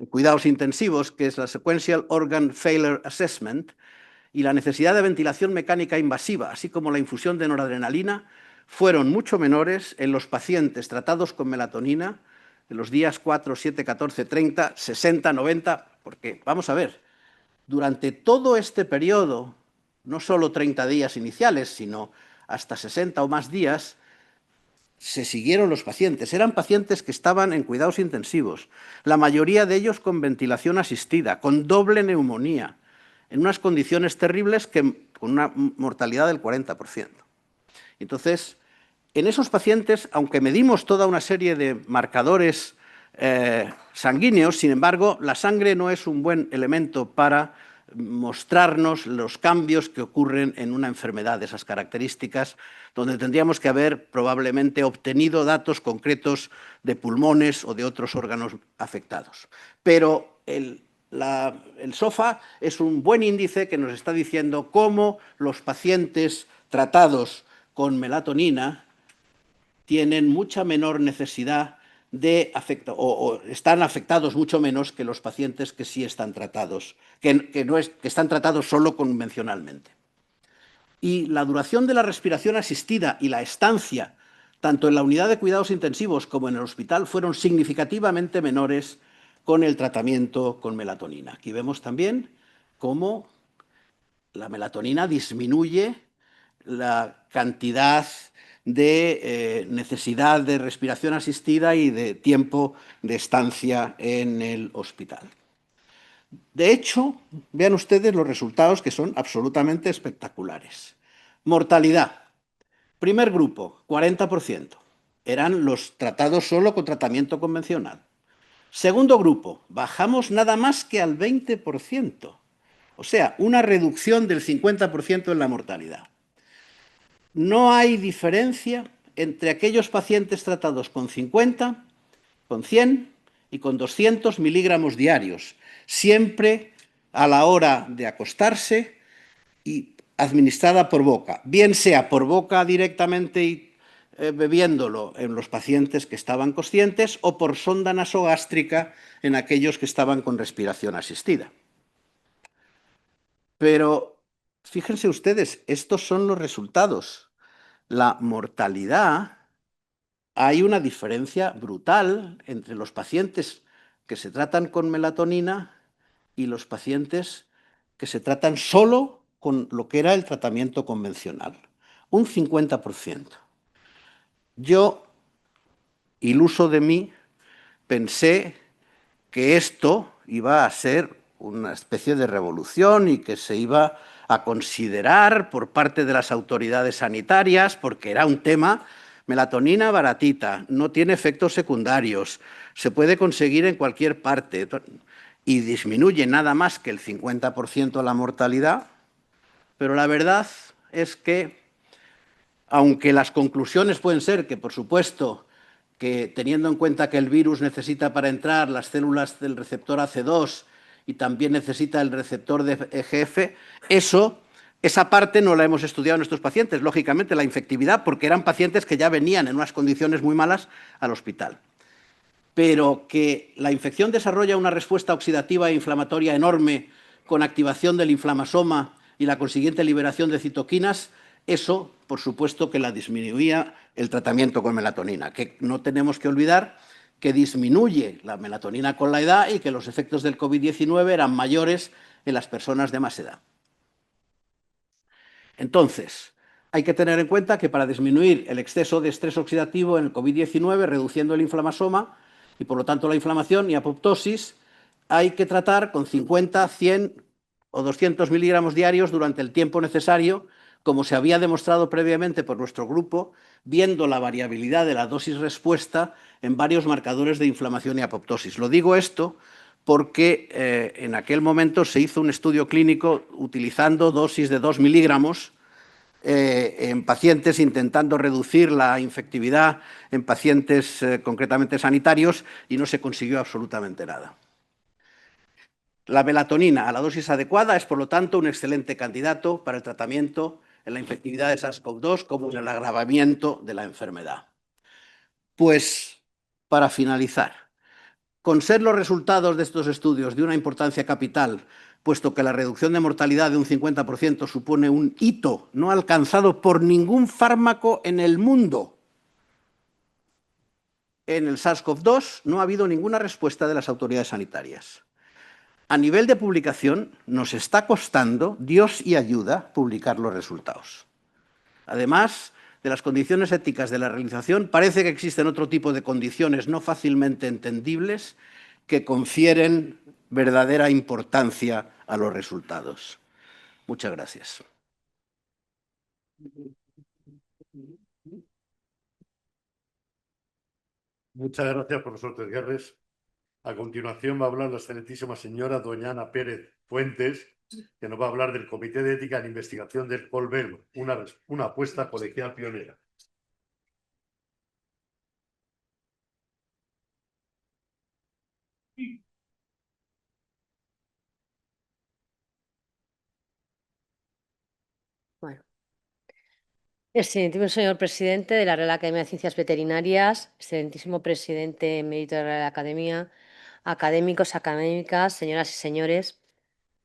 Speaker 3: cuidados intensivos, que es la Sequential Organ Failure Assessment, y la necesidad de ventilación mecánica invasiva, así como la infusión de noradrenalina, fueron mucho menores en los pacientes tratados con melatonina en los días 4, 7, 14, 30, 60, 90, porque, vamos a ver, durante todo este periodo, no solo 30 días iniciales, sino hasta 60 o más días, se siguieron los pacientes. Eran pacientes que estaban en cuidados intensivos, la mayoría de ellos con ventilación asistida, con doble neumonía, en unas condiciones terribles con una mortalidad del 40%. Entonces, en esos pacientes, aunque medimos toda una serie de marcadores sanguíneos, sin embargo, la sangre no es un buen elemento para mostrarnos los cambios que ocurren en una enfermedad de esas características, donde tendríamos que haber probablemente obtenido datos concretos de pulmones o de otros órganos afectados. Pero el SOFA es un buen índice que nos está diciendo cómo los pacientes tratados con melatonina tienen mucha menor necesidad de o están afectados mucho menos que los pacientes que sí están tratados, que están tratados solo convencionalmente. Y la duración de la respiración asistida y la estancia, tanto en la unidad de cuidados intensivos como en el hospital, fueron significativamente menores con el tratamiento con melatonina. Aquí vemos también cómo la melatonina disminuye la cantidad de necesidad de respiración asistida y de tiempo de estancia en el hospital. De hecho, vean ustedes los resultados que son absolutamente espectaculares. Mortalidad. Primer grupo, 40%. Eran los tratados solo con tratamiento convencional. Segundo grupo, bajamos nada más que al 20%. O sea, una reducción del 50% en la mortalidad. No hay diferencia entre aquellos pacientes tratados con 50, con 100 y con 200 miligramos diarios, siempre a la hora de acostarse y administrada por boca, bien sea por boca directamente y bebiéndolo en los pacientes que estaban conscientes o por sonda nasogástrica en aquellos que estaban con respiración asistida. Pero fíjense ustedes, estos son los resultados. La mortalidad, hay una diferencia brutal entre los pacientes que se tratan con melatonina y los pacientes que se tratan solo con lo que era el tratamiento convencional. Un 50%. Yo, iluso de mí, pensé que esto iba a ser una especie de revolución y que se iba a considerar por parte de las autoridades sanitarias, porque era un tema, melatonina baratita, no tiene efectos secundarios, se puede conseguir en cualquier parte y disminuye nada más que el 50% la mortalidad, pero la verdad es que, aunque las conclusiones pueden ser que, por supuesto, que teniendo en cuenta que el virus necesita para entrar las células del receptor AC2 y también necesita el receptor de EGF, esa parte no la hemos estudiado en estos pacientes, lógicamente la infectividad, porque eran pacientes que ya venían en unas condiciones muy malas al hospital. Pero que la infección desarrolla una respuesta oxidativa e inflamatoria enorme con activación del inflamasoma y la consiguiente liberación de citoquinas, eso, por supuesto, que la disminuía el tratamiento con melatonina, que no tenemos que olvidar que disminuye la melatonina con la edad y que los efectos del COVID-19 eran mayores en las personas de más edad. Entonces, hay que tener en cuenta que para disminuir el exceso de estrés oxidativo en el COVID-19, reduciendo el inflamasoma y por lo tanto la inflamación y apoptosis, hay que tratar con 50, 100 o 200 miligramos diarios durante el tiempo necesario, como se había demostrado previamente por nuestro grupo, viendo la variabilidad de la dosis respuesta en varios marcadores de inflamación y apoptosis. Lo digo esto porque en aquel momento se hizo un estudio clínico utilizando dosis de 2 miligramos en pacientes, intentando reducir la infectividad en pacientes concretamente sanitarios, y no se consiguió absolutamente nada. La melatonina a la dosis adecuada es, por lo tanto, un excelente candidato para el tratamiento en la infectividad de SARS-CoV-2 como en el agravamiento de la enfermedad. Pues, para finalizar, con ser los resultados de estos estudios de una importancia capital, puesto que la reducción de mortalidad de un 50% supone un hito no alcanzado por ningún fármaco en el mundo, en el SARS-CoV-2 no ha habido ninguna respuesta de las autoridades sanitarias. A nivel de publicación, nos está costando, Dios y ayuda, publicar los resultados. Además de las condiciones éticas de la realización, parece que existen otro tipo de condiciones no fácilmente entendibles que confieren verdadera importancia a los resultados. Muchas gracias.
Speaker 2: Muchas gracias, profesor Tesguerres. A continuación va a hablar la excelentísima señora doña Ana Pérez Fuentes, que nos va a hablar del Comité de Ética en Investigación del Colbel, una apuesta colegial pionera.
Speaker 4: Bueno. Excelentísimo señor presidente de la Real Academia de Ciencias Veterinarias, excelentísimo presidente emérito de la Real Academia, académicos, académicas, señoras y señores.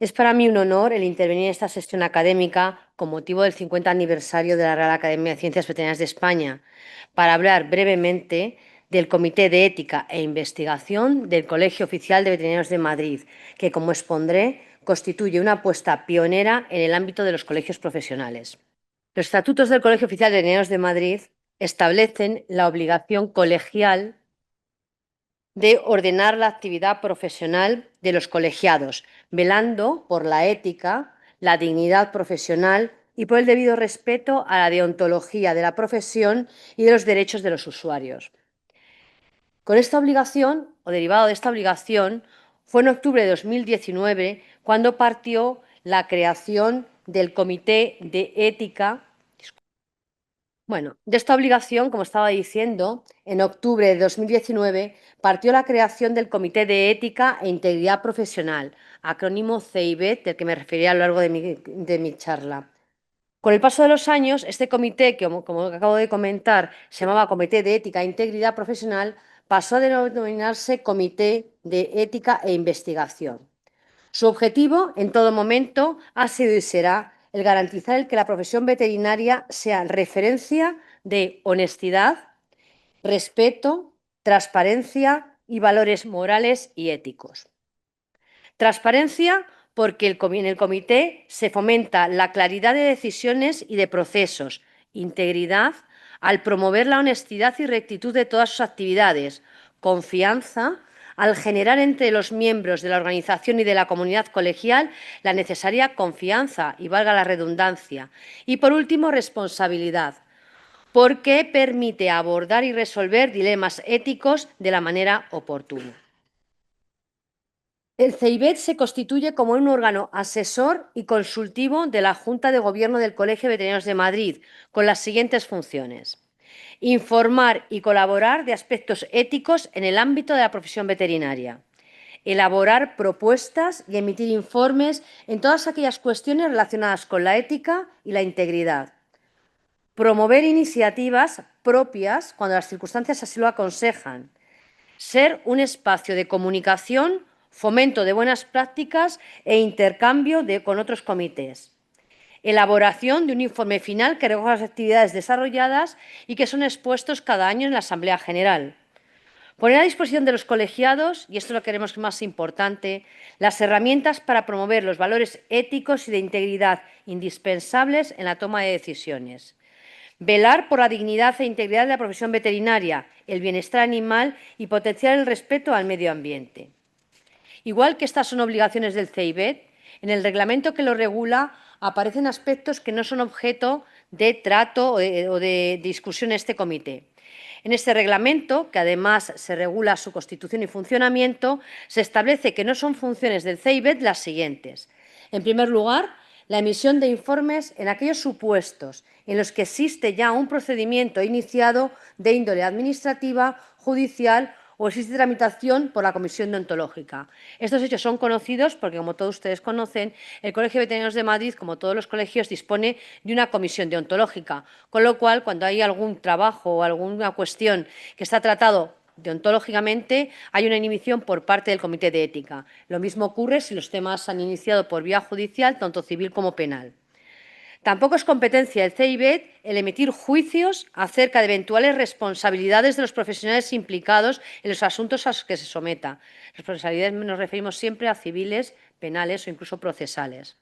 Speaker 4: Es para mí un honor el intervenir en esta sesión académica con motivo del 50 aniversario de la Real Academia de Ciencias Veterinarias de España para hablar brevemente del Comité de Ética e Investigación del Colegio Oficial de Veterinarios de Madrid, que, como expondré, constituye una apuesta pionera en el ámbito de los colegios profesionales. Los estatutos del Colegio Oficial de Veterinarios de Madrid establecen la obligación colegial de ordenar la actividad profesional de los colegiados, velando por la ética, la dignidad profesional y por el debido respeto a la deontología de la profesión y de los derechos de los usuarios. Con esta obligación, o derivado de esta obligación, fue en octubre de 2019 cuando partió la creación del Comité de Ética. De esta obligación, como estaba diciendo, en octubre de 2019 partió la creación del Comité de Ética e Integridad Profesional, acrónimo CEIVET, del que me referiré a lo largo de mi charla. Con el paso de los años, este comité, que como acabo de comentar, se llamaba Comité de Ética e Integridad Profesional, pasó a denominarse Comité de Ética e Investigación. Su objetivo, en todo momento, ha sido y será el garantizar el que la profesión veterinaria sea referencia de honestidad, respeto, transparencia y valores morales y éticos. Transparencia porque en el comité se fomenta la claridad de decisiones y de procesos, integridad al promover la honestidad y rectitud de todas sus actividades, confianza al generar entre los miembros de la organización y de la comunidad colegial la necesaria confianza, y valga la redundancia, y por último responsabilidad, porque permite abordar y resolver dilemas éticos de la manera oportuna. El CEIVET se constituye como un órgano asesor y consultivo de la Junta de Gobierno del Colegio de Veterinarios de Madrid, con las siguientes funciones: informar y colaborar de aspectos éticos en el ámbito de la profesión veterinaria, elaborar propuestas y emitir informes en todas aquellas cuestiones relacionadas con la ética y la integridad, promover iniciativas propias cuando las circunstancias así lo aconsejan, ser un espacio de comunicación, fomento de buenas prácticas e intercambio con otros comités. Elaboración de un informe final que recoja las actividades desarrolladas y que son expuestos cada año en la Asamblea General. Poner a disposición de los colegiados, y esto lo queremos más importante, las herramientas para promover los valores éticos y de integridad indispensables en la toma de decisiones. Velar por la dignidad e integridad de la profesión veterinaria, el bienestar animal y potenciar el respeto al medio ambiente. Igual que estas son obligaciones del CEIVET, en el reglamento que lo regula aparecen aspectos que no son objeto de trato o de discusión en este comité. En este reglamento, que además se regula su constitución y funcionamiento, se establece que no son funciones del CEIVET las siguientes. En primer lugar, la emisión de informes en aquellos supuestos en los que existe ya un procedimiento iniciado de índole administrativa, judicial o existe tramitación por la Comisión Deontológica. Estos hechos son conocidos porque, como todos ustedes conocen, el Colegio de Veterinarios de Madrid, como todos los colegios, dispone de una comisión deontológica, con lo cual, cuando hay algún trabajo o alguna cuestión que está tratado deontológicamente, hay una inhibición por parte del Comité de Ética. Lo mismo ocurre si los temas se han iniciado por vía judicial, tanto civil como penal. Tampoco es competencia del CEIVET el emitir juicios acerca de eventuales responsabilidades de los profesionales implicados en los asuntos a los que se someta. Responsabilidades nos referimos siempre a civiles, penales o incluso procesales.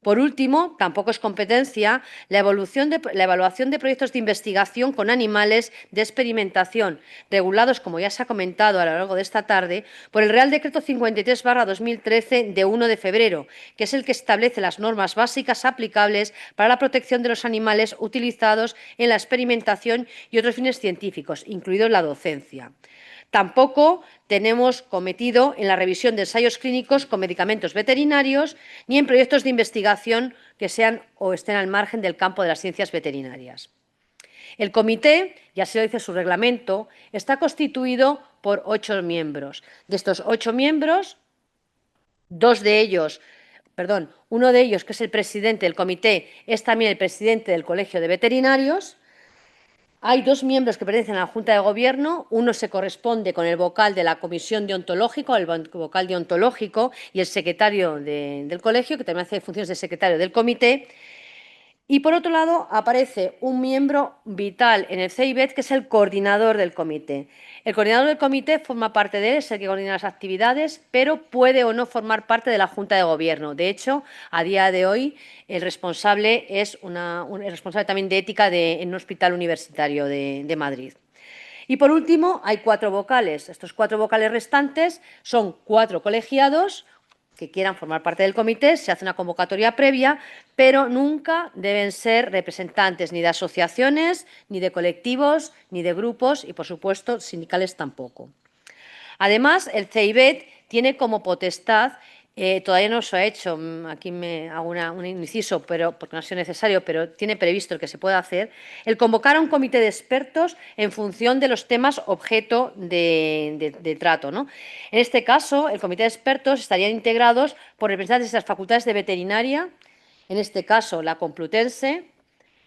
Speaker 4: Por último, tampoco es competencia la evaluación de proyectos de investigación con animales de experimentación, regulados, como ya se ha comentado a lo largo de esta tarde, por el Real Decreto 53/2013 de 1 de febrero, que es el que establece las normas básicas aplicables para la protección de los animales utilizados en la experimentación y otros fines científicos, incluido la docencia. Tampoco tenemos cometido en la revisión de ensayos clínicos con medicamentos veterinarios ni en proyectos de investigación que sean o estén al margen del campo de las ciencias veterinarias. El comité, y así lo dice su reglamento, está constituido por 8 miembros. De estos 8 miembros, uno de ellos, que es el presidente del comité, es también el presidente del Colegio de Veterinarios. Hay 2 miembros que pertenecen a la Junta de Gobierno. Uno se corresponde con el vocal de la Comisión Deontológica, el vocal deontológico, y el secretario del colegio, que también hace funciones de secretario del comité. Y, por otro lado, aparece un miembro vital en el CEIBET, que es el coordinador del comité. El coordinador del comité forma parte de él, es el que coordina las actividades, pero puede o no formar parte de la Junta de Gobierno. De hecho, a día de hoy, el responsable es el responsable también de ética en un hospital universitario de Madrid. Y, por último, hay 4 vocales. Estos 4 vocales restantes son 4 colegiados que quieran formar parte del comité, se hace una convocatoria previa, pero nunca deben ser representantes ni de asociaciones, ni de colectivos, ni de grupos y, por supuesto, sindicales tampoco. Además, el CEIBET tiene como potestad, todavía no se ha hecho, aquí me hago un inciso, porque no ha sido necesario, pero tiene previsto el que se pueda hacer, el convocar a un comité de expertos en función de los temas objeto de trato, ¿no? En este caso, el comité de expertos estarían integrados por representantes de las facultades de veterinaria, en este caso la Complutense,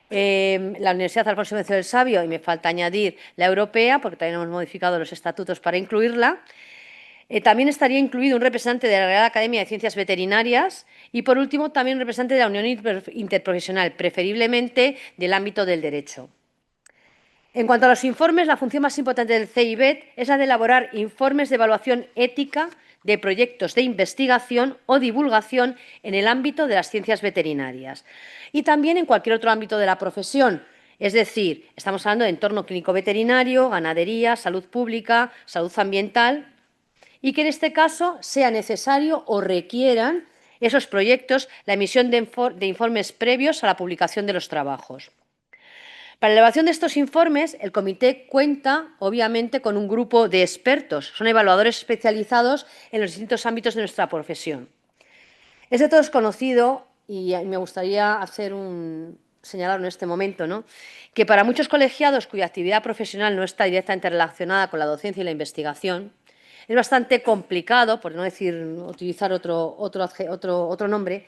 Speaker 4: la Universidad Alfonso X el Sabio, y me falta añadir la europea, porque también hemos modificado los estatutos para incluirla. También estaría incluido un representante de la Real Academia de Ciencias Veterinarias y, por último, también un representante de la Unión Interprofesional, preferiblemente del ámbito del derecho. En cuanto a los informes, la función más importante del CEIBET es la de elaborar informes de evaluación ética de proyectos de investigación o divulgación en el ámbito de las ciencias veterinarias y también en cualquier otro ámbito de la profesión. Es decir, estamos hablando de entorno clínico veterinario, ganadería, salud pública, salud ambiental, y que en este caso sea necesario o requieran esos proyectos la emisión de informes previos a la publicación de los trabajos. Para la elaboración de estos informes, el comité cuenta, obviamente, con un grupo de expertos. Son evaluadores especializados en los distintos ámbitos de nuestra profesión. Es de todos conocido, y me gustaría señalarlo en este momento, ¿no?, que para muchos colegiados cuya actividad profesional no está directamente relacionada con la docencia y la investigación, es bastante complicado, por no decir, utilizar otro nombre,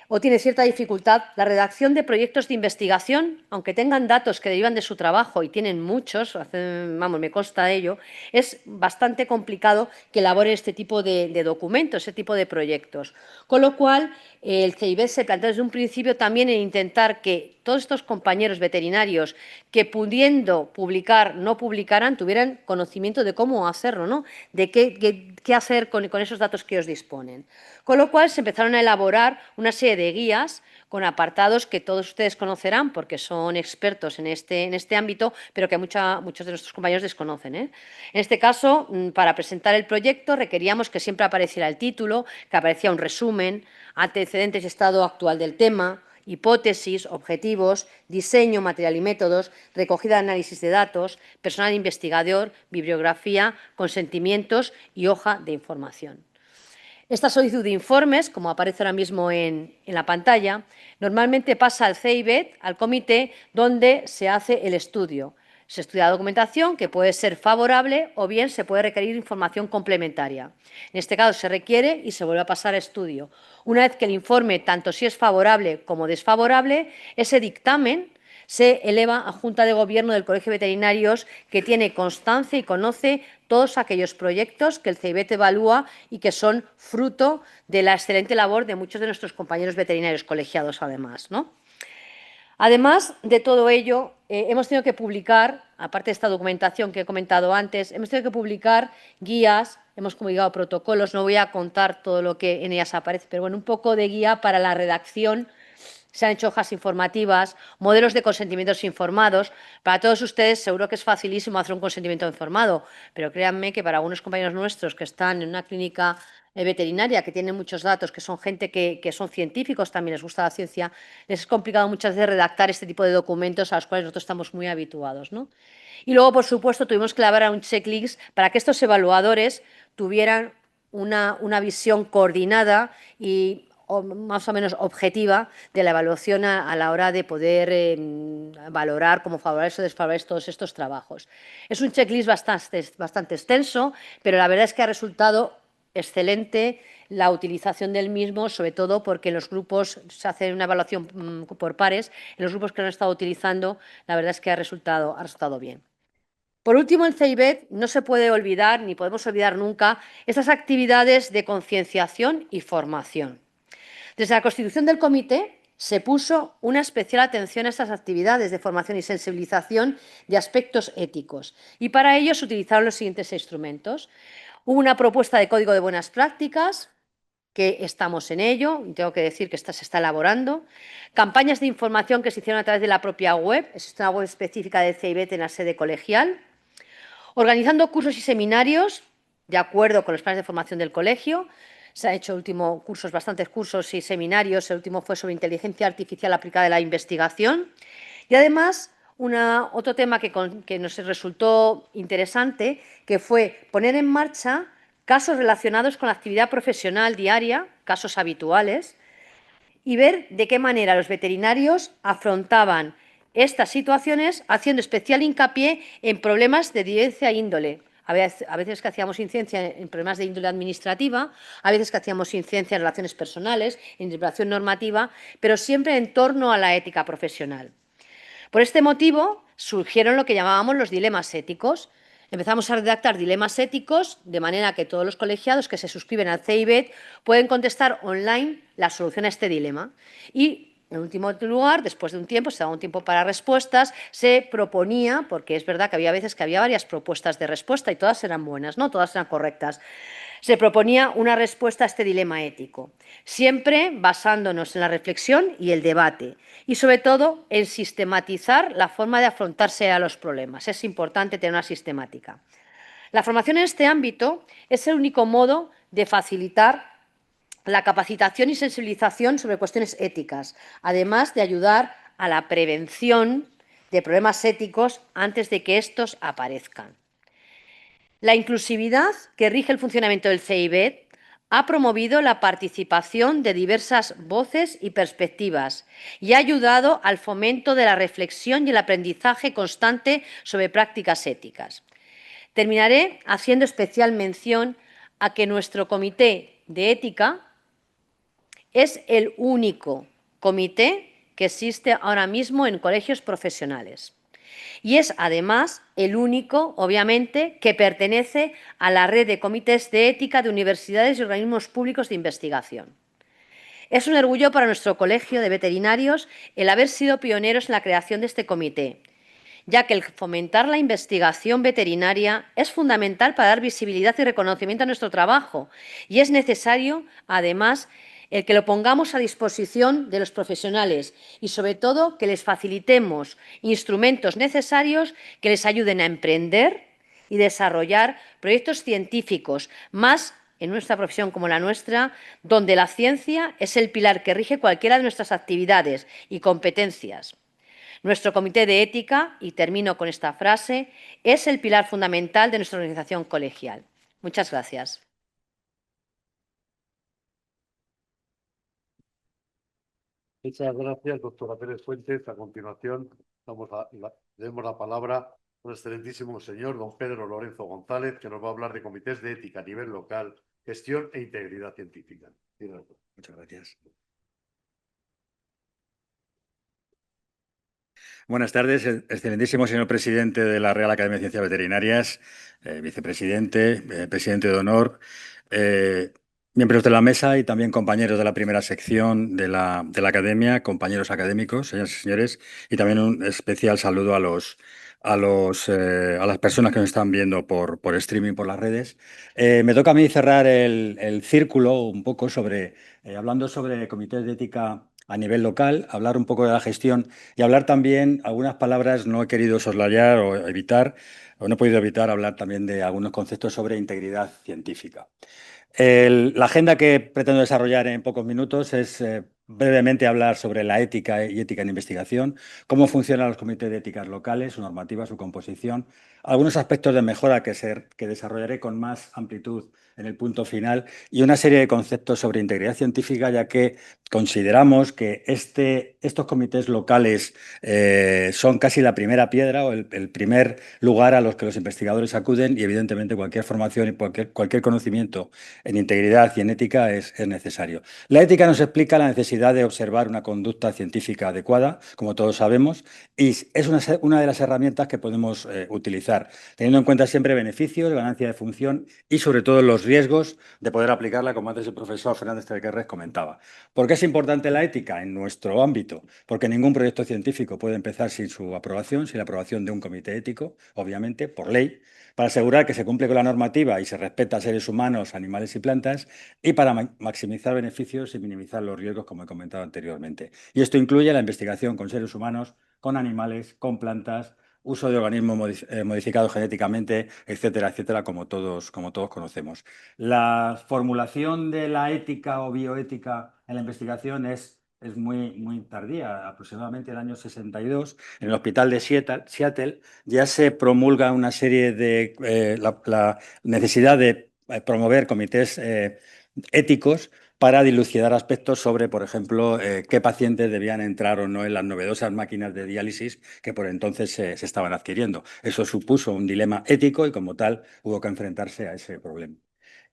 Speaker 4: o tiene cierta dificultad la redacción de proyectos de investigación, aunque tengan datos que derivan de su trabajo, y tienen muchos, me consta ello, es bastante complicado que elaboren este tipo de documentos, este tipo de proyectos. Con lo cual, el CEIBET se planteó desde un principio también en intentar que todos estos compañeros veterinarios que, pudiendo publicar, no publicaran, tuvieran conocimiento de cómo hacerlo, ¿no?, de qué hacer con esos datos que ellos disponen. Con lo cual, se empezaron a elaborar una serie de guías con apartados que todos ustedes conocerán porque son expertos en este ámbito, pero que muchos de nuestros compañeros desconocen, ¿eh? En este caso, para presentar el proyecto requeríamos que siempre apareciera el título, que aparecía un resumen, antecedentes y estado actual del tema, hipótesis, objetivos, diseño, material y métodos, recogida de análisis de datos, personal investigador, bibliografía, consentimientos y hoja de información. Esta solicitud de informes, como aparece ahora mismo en la pantalla, normalmente pasa al CEIBET, al comité, donde se hace el estudio. Se estudia la documentación, que puede ser favorable o bien se puede requerir información complementaria. En este caso se requiere y se vuelve a pasar a estudio. Una vez que el informe, tanto si es favorable como desfavorable, ese dictamen se eleva a Junta de Gobierno del Colegio de Veterinarios, que tiene constancia y conoce todos aquellos proyectos que el CEIBET evalúa y que son fruto de la excelente labor de muchos de nuestros compañeros veterinarios colegiados, además, ¿no? Además de todo ello, hemos tenido que publicar, aparte de esta documentación que he comentado antes, hemos tenido que publicar guías, hemos publicado protocolos, no voy a contar todo lo que en ellas aparece, pero bueno, un poco de guía para la redacción. Se han hecho hojas informativas, modelos de consentimientos informados. Para todos ustedes seguro que es facilísimo hacer un consentimiento informado, pero créanme que para algunos compañeros nuestros que están en una clínica veterinaria, que tienen muchos datos, que son gente que son científicos, también les gusta la ciencia, les es complicado muchas veces redactar este tipo de documentos a los cuales nosotros estamos muy habituados, ¿no? Y luego, por supuesto, tuvimos que elaborar un checklist para que estos evaluadores tuvieran una visión coordinada y más o menos objetiva de la evaluación a la hora de poder valorar cómo favorables o desfavorables todos estos trabajos. Es un checklist bastante extenso, pero la verdad es que ha resultado excelente la utilización del mismo, sobre todo porque en los grupos se hace una evaluación por pares, en los grupos que lo han estado utilizando, la verdad es que ha resultado bien. Por último, el CEIBET no se puede olvidar, ni podemos olvidar nunca, estas actividades de concienciación y formación. Desde la constitución del comité se puso una especial atención a estas actividades de formación y sensibilización de aspectos éticos, y para ello se utilizaron los siguientes instrumentos. Hubo una propuesta de código de buenas prácticas, que estamos en ello, y tengo que decir que se está elaborando. Campañas de información que se hicieron a través de la propia web, existe una web específica del CEIBET en la sede colegial. Organizando cursos y seminarios, de acuerdo con los planes de formación del colegio. Se han hecho bastantes cursos y seminarios. El último fue sobre inteligencia artificial aplicada a la investigación. Y además, otro tema que nos resultó interesante, que fue poner en marcha casos relacionados con la actividad profesional diaria, casos habituales, y ver de qué manera los veterinarios afrontaban estas situaciones, haciendo especial hincapié en problemas de diversa índole. A veces que hacíamos incidencia en problemas de índole administrativa, a veces que hacíamos incidencia en relaciones personales, en interpretación normativa, pero siempre en torno a la ética profesional. Por este motivo surgieron lo que llamábamos los dilemas éticos. Empezamos a redactar dilemas éticos de manera que todos los colegiados que se suscriben al CEIBET pueden contestar online la solución a este dilema. Y, en último lugar, después de un tiempo, se daba un tiempo para respuestas, se proponía, porque es verdad que había veces que había varias propuestas de respuesta y todas eran buenas, ¿no? Todas eran correctas. Se proponía una respuesta a este dilema ético, siempre basándonos en la reflexión y el debate, y sobre todo en sistematizar la forma de afrontarse a los problemas. Es importante tener una sistemática. La formación en este ámbito es el único modo de facilitar la capacitación y sensibilización sobre cuestiones éticas, además de ayudar a la prevención de problemas éticos antes de que estos aparezcan. La inclusividad que rige el funcionamiento del CEIBET ha promovido la participación de diversas voces y perspectivas y ha ayudado al fomento de la reflexión y el aprendizaje constante sobre prácticas éticas. Terminaré haciendo especial mención a que nuestro comité de ética es el único comité que existe ahora mismo en colegios profesionales. Y es, además, el único, obviamente, que pertenece a la red de comités de ética de universidades y organismos públicos de investigación. Es un orgullo para nuestro colegio de veterinarios el haber sido pioneros en la creación de este comité, ya que el fomentar la investigación veterinaria es fundamental para dar visibilidad y reconocimiento a nuestro trabajo y es necesario, además, el que lo pongamos a disposición de los profesionales y, sobre todo, que les facilitemos instrumentos necesarios que les ayuden a emprender y desarrollar proyectos científicos, más en nuestra profesión como la nuestra, donde la ciencia es el pilar que rige cualquiera de nuestras actividades y competencias. Nuestro comité de ética, y termino con esta frase, es el pilar fundamental de nuestra organización colegial. Muchas gracias.
Speaker 2: Muchas gracias, doctora Pérez Fuentes. A continuación, demos la palabra al excelentísimo señor don Pedro Lorenzo González, que nos va a hablar de comités de ética a nivel local, gestión e integridad científica.
Speaker 5: Muchas gracias. Buenas tardes, excelentísimo señor presidente de la Real Academia de Ciencias Veterinarias, vicepresidente, presidente de honor, miembros de la mesa y también compañeros de la primera sección de la Academia, compañeros académicos, señoras y señores, y también un especial saludo a las personas que nos están viendo por streaming, por las redes. Me toca a mí cerrar el círculo un poco hablando sobre comités de ética a nivel local, hablar un poco de la gestión y hablar también, algunas palabras no he querido soslayar o no he podido evitar hablar también de algunos conceptos sobre integridad científica. La agenda que pretendo desarrollar en pocos minutos es brevemente hablar sobre la ética y ética en investigación, cómo funcionan los comités de éticas locales, su normativa, su composición, algunos aspectos de mejora que desarrollaré con más amplitud en el punto final y una serie de conceptos sobre integridad científica, ya que consideramos que estos comités locales son casi la primera piedra o el primer lugar a los que los investigadores acuden y evidentemente cualquier formación y cualquier conocimiento en integridad y en ética es necesario. La ética nos explica la necesidad de observar una conducta científica adecuada, como todos sabemos, y es una de las herramientas que podemos utilizar, teniendo en cuenta siempre beneficios, ganancia de función y sobre todo los riesgos de poder aplicarla, como antes el profesor Fernández Telequerres comentaba. ¿Por qué es importante la ética en nuestro ámbito? Porque ningún proyecto científico puede empezar sin su aprobación, sin la aprobación de un comité ético, obviamente, por ley, para asegurar que se cumple con la normativa y se respeta a seres humanos, animales y plantas, y para maximizar beneficios y minimizar los riesgos, como he comentado anteriormente. Y esto incluye la investigación con seres humanos, con animales, con plantas, uso de organismos modificados genéticamente, etcétera, etcétera, como todos conocemos. La formulación de la ética o bioética en la investigación es muy tardía, aproximadamente el año 62. En el hospital de Seattle ya se promulga una serie de la necesidad de promover comités éticos para dilucidar aspectos sobre, por ejemplo, qué pacientes debían entrar o no en las novedosas máquinas de diálisis que por entonces se estaban adquiriendo. Eso supuso un dilema ético y, como tal, hubo que enfrentarse a ese problema.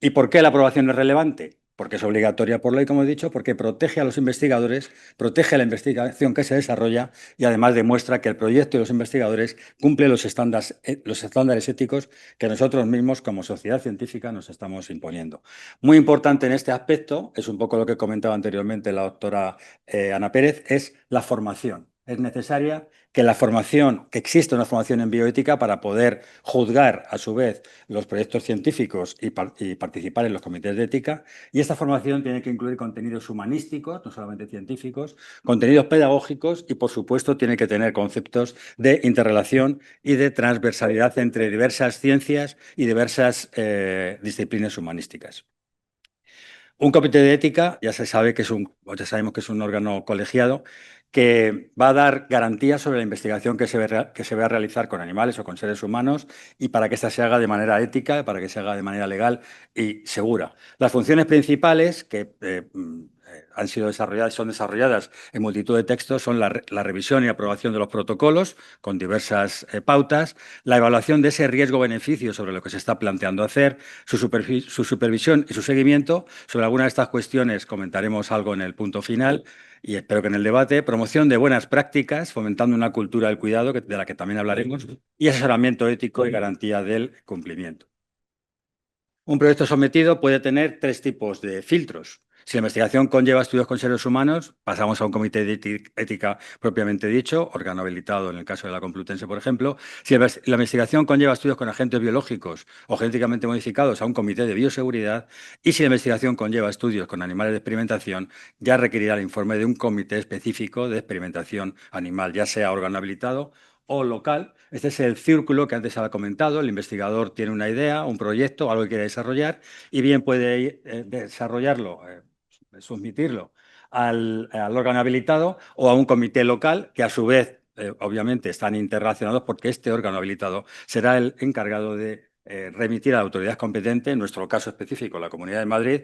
Speaker 5: ¿Y por qué la aprobación es relevante? Porque es obligatoria por ley, como he dicho, porque protege a los investigadores, protege la investigación que se desarrolla y además demuestra que el proyecto y los investigadores cumplen los estándares éticos que nosotros mismos como sociedad científica nos estamos imponiendo. Muy importante en este aspecto, es un poco lo que comentaba anteriormente la doctora Ana Pérez, es la formación. Es necesaria que exista una formación en bioética para poder juzgar a su vez los proyectos científicos y participar en los comités de ética. Y esta formación tiene que incluir contenidos humanísticos, no solamente científicos, contenidos pedagógicos y, por supuesto, tiene que tener conceptos de interrelación y de transversalidad entre diversas ciencias y diversas disciplinas humanísticas. Un comité de ética ya sabemos que es un órgano colegiado que va a dar garantías sobre la investigación que se va a realizar con animales o con seres humanos y para que ésta se haga de manera ética, para que se haga de manera legal y segura. Las funciones principales que han sido son desarrolladas en multitud de textos son la revisión y aprobación de los protocolos con diversas pautas, la evaluación de ese riesgo-beneficio sobre lo que se está planteando hacer, su supervisión y su seguimiento. Sobre algunas de estas cuestiones comentaremos algo en el punto final y espero que en el debate. Promoción de buenas prácticas, fomentando una cultura del cuidado, de la que también hablaremos, y asesoramiento ético y garantía del cumplimiento. Un proyecto sometido puede tener 3 tipos de filtros. Si la investigación conlleva estudios con seres humanos, pasamos a un comité de ética propiamente dicho, órgano habilitado en el caso de la Complutense, por ejemplo. Si la investigación conlleva estudios con agentes biológicos o genéticamente modificados, a un comité de bioseguridad. Y si la investigación conlleva estudios con animales de experimentación, ya requerirá el informe de un comité específico de experimentación animal, ya sea órgano habilitado o local. Este es el círculo que antes había comentado. El investigador tiene una idea, un proyecto, algo que quiere desarrollar y bien puede desarrollarlo, submitirlo al órgano habilitado o a un comité local que a su vez, obviamente, están interrelacionados porque este órgano habilitado será el encargado de remitir a la autoridad competente, en nuestro caso específico, la Comunidad de Madrid,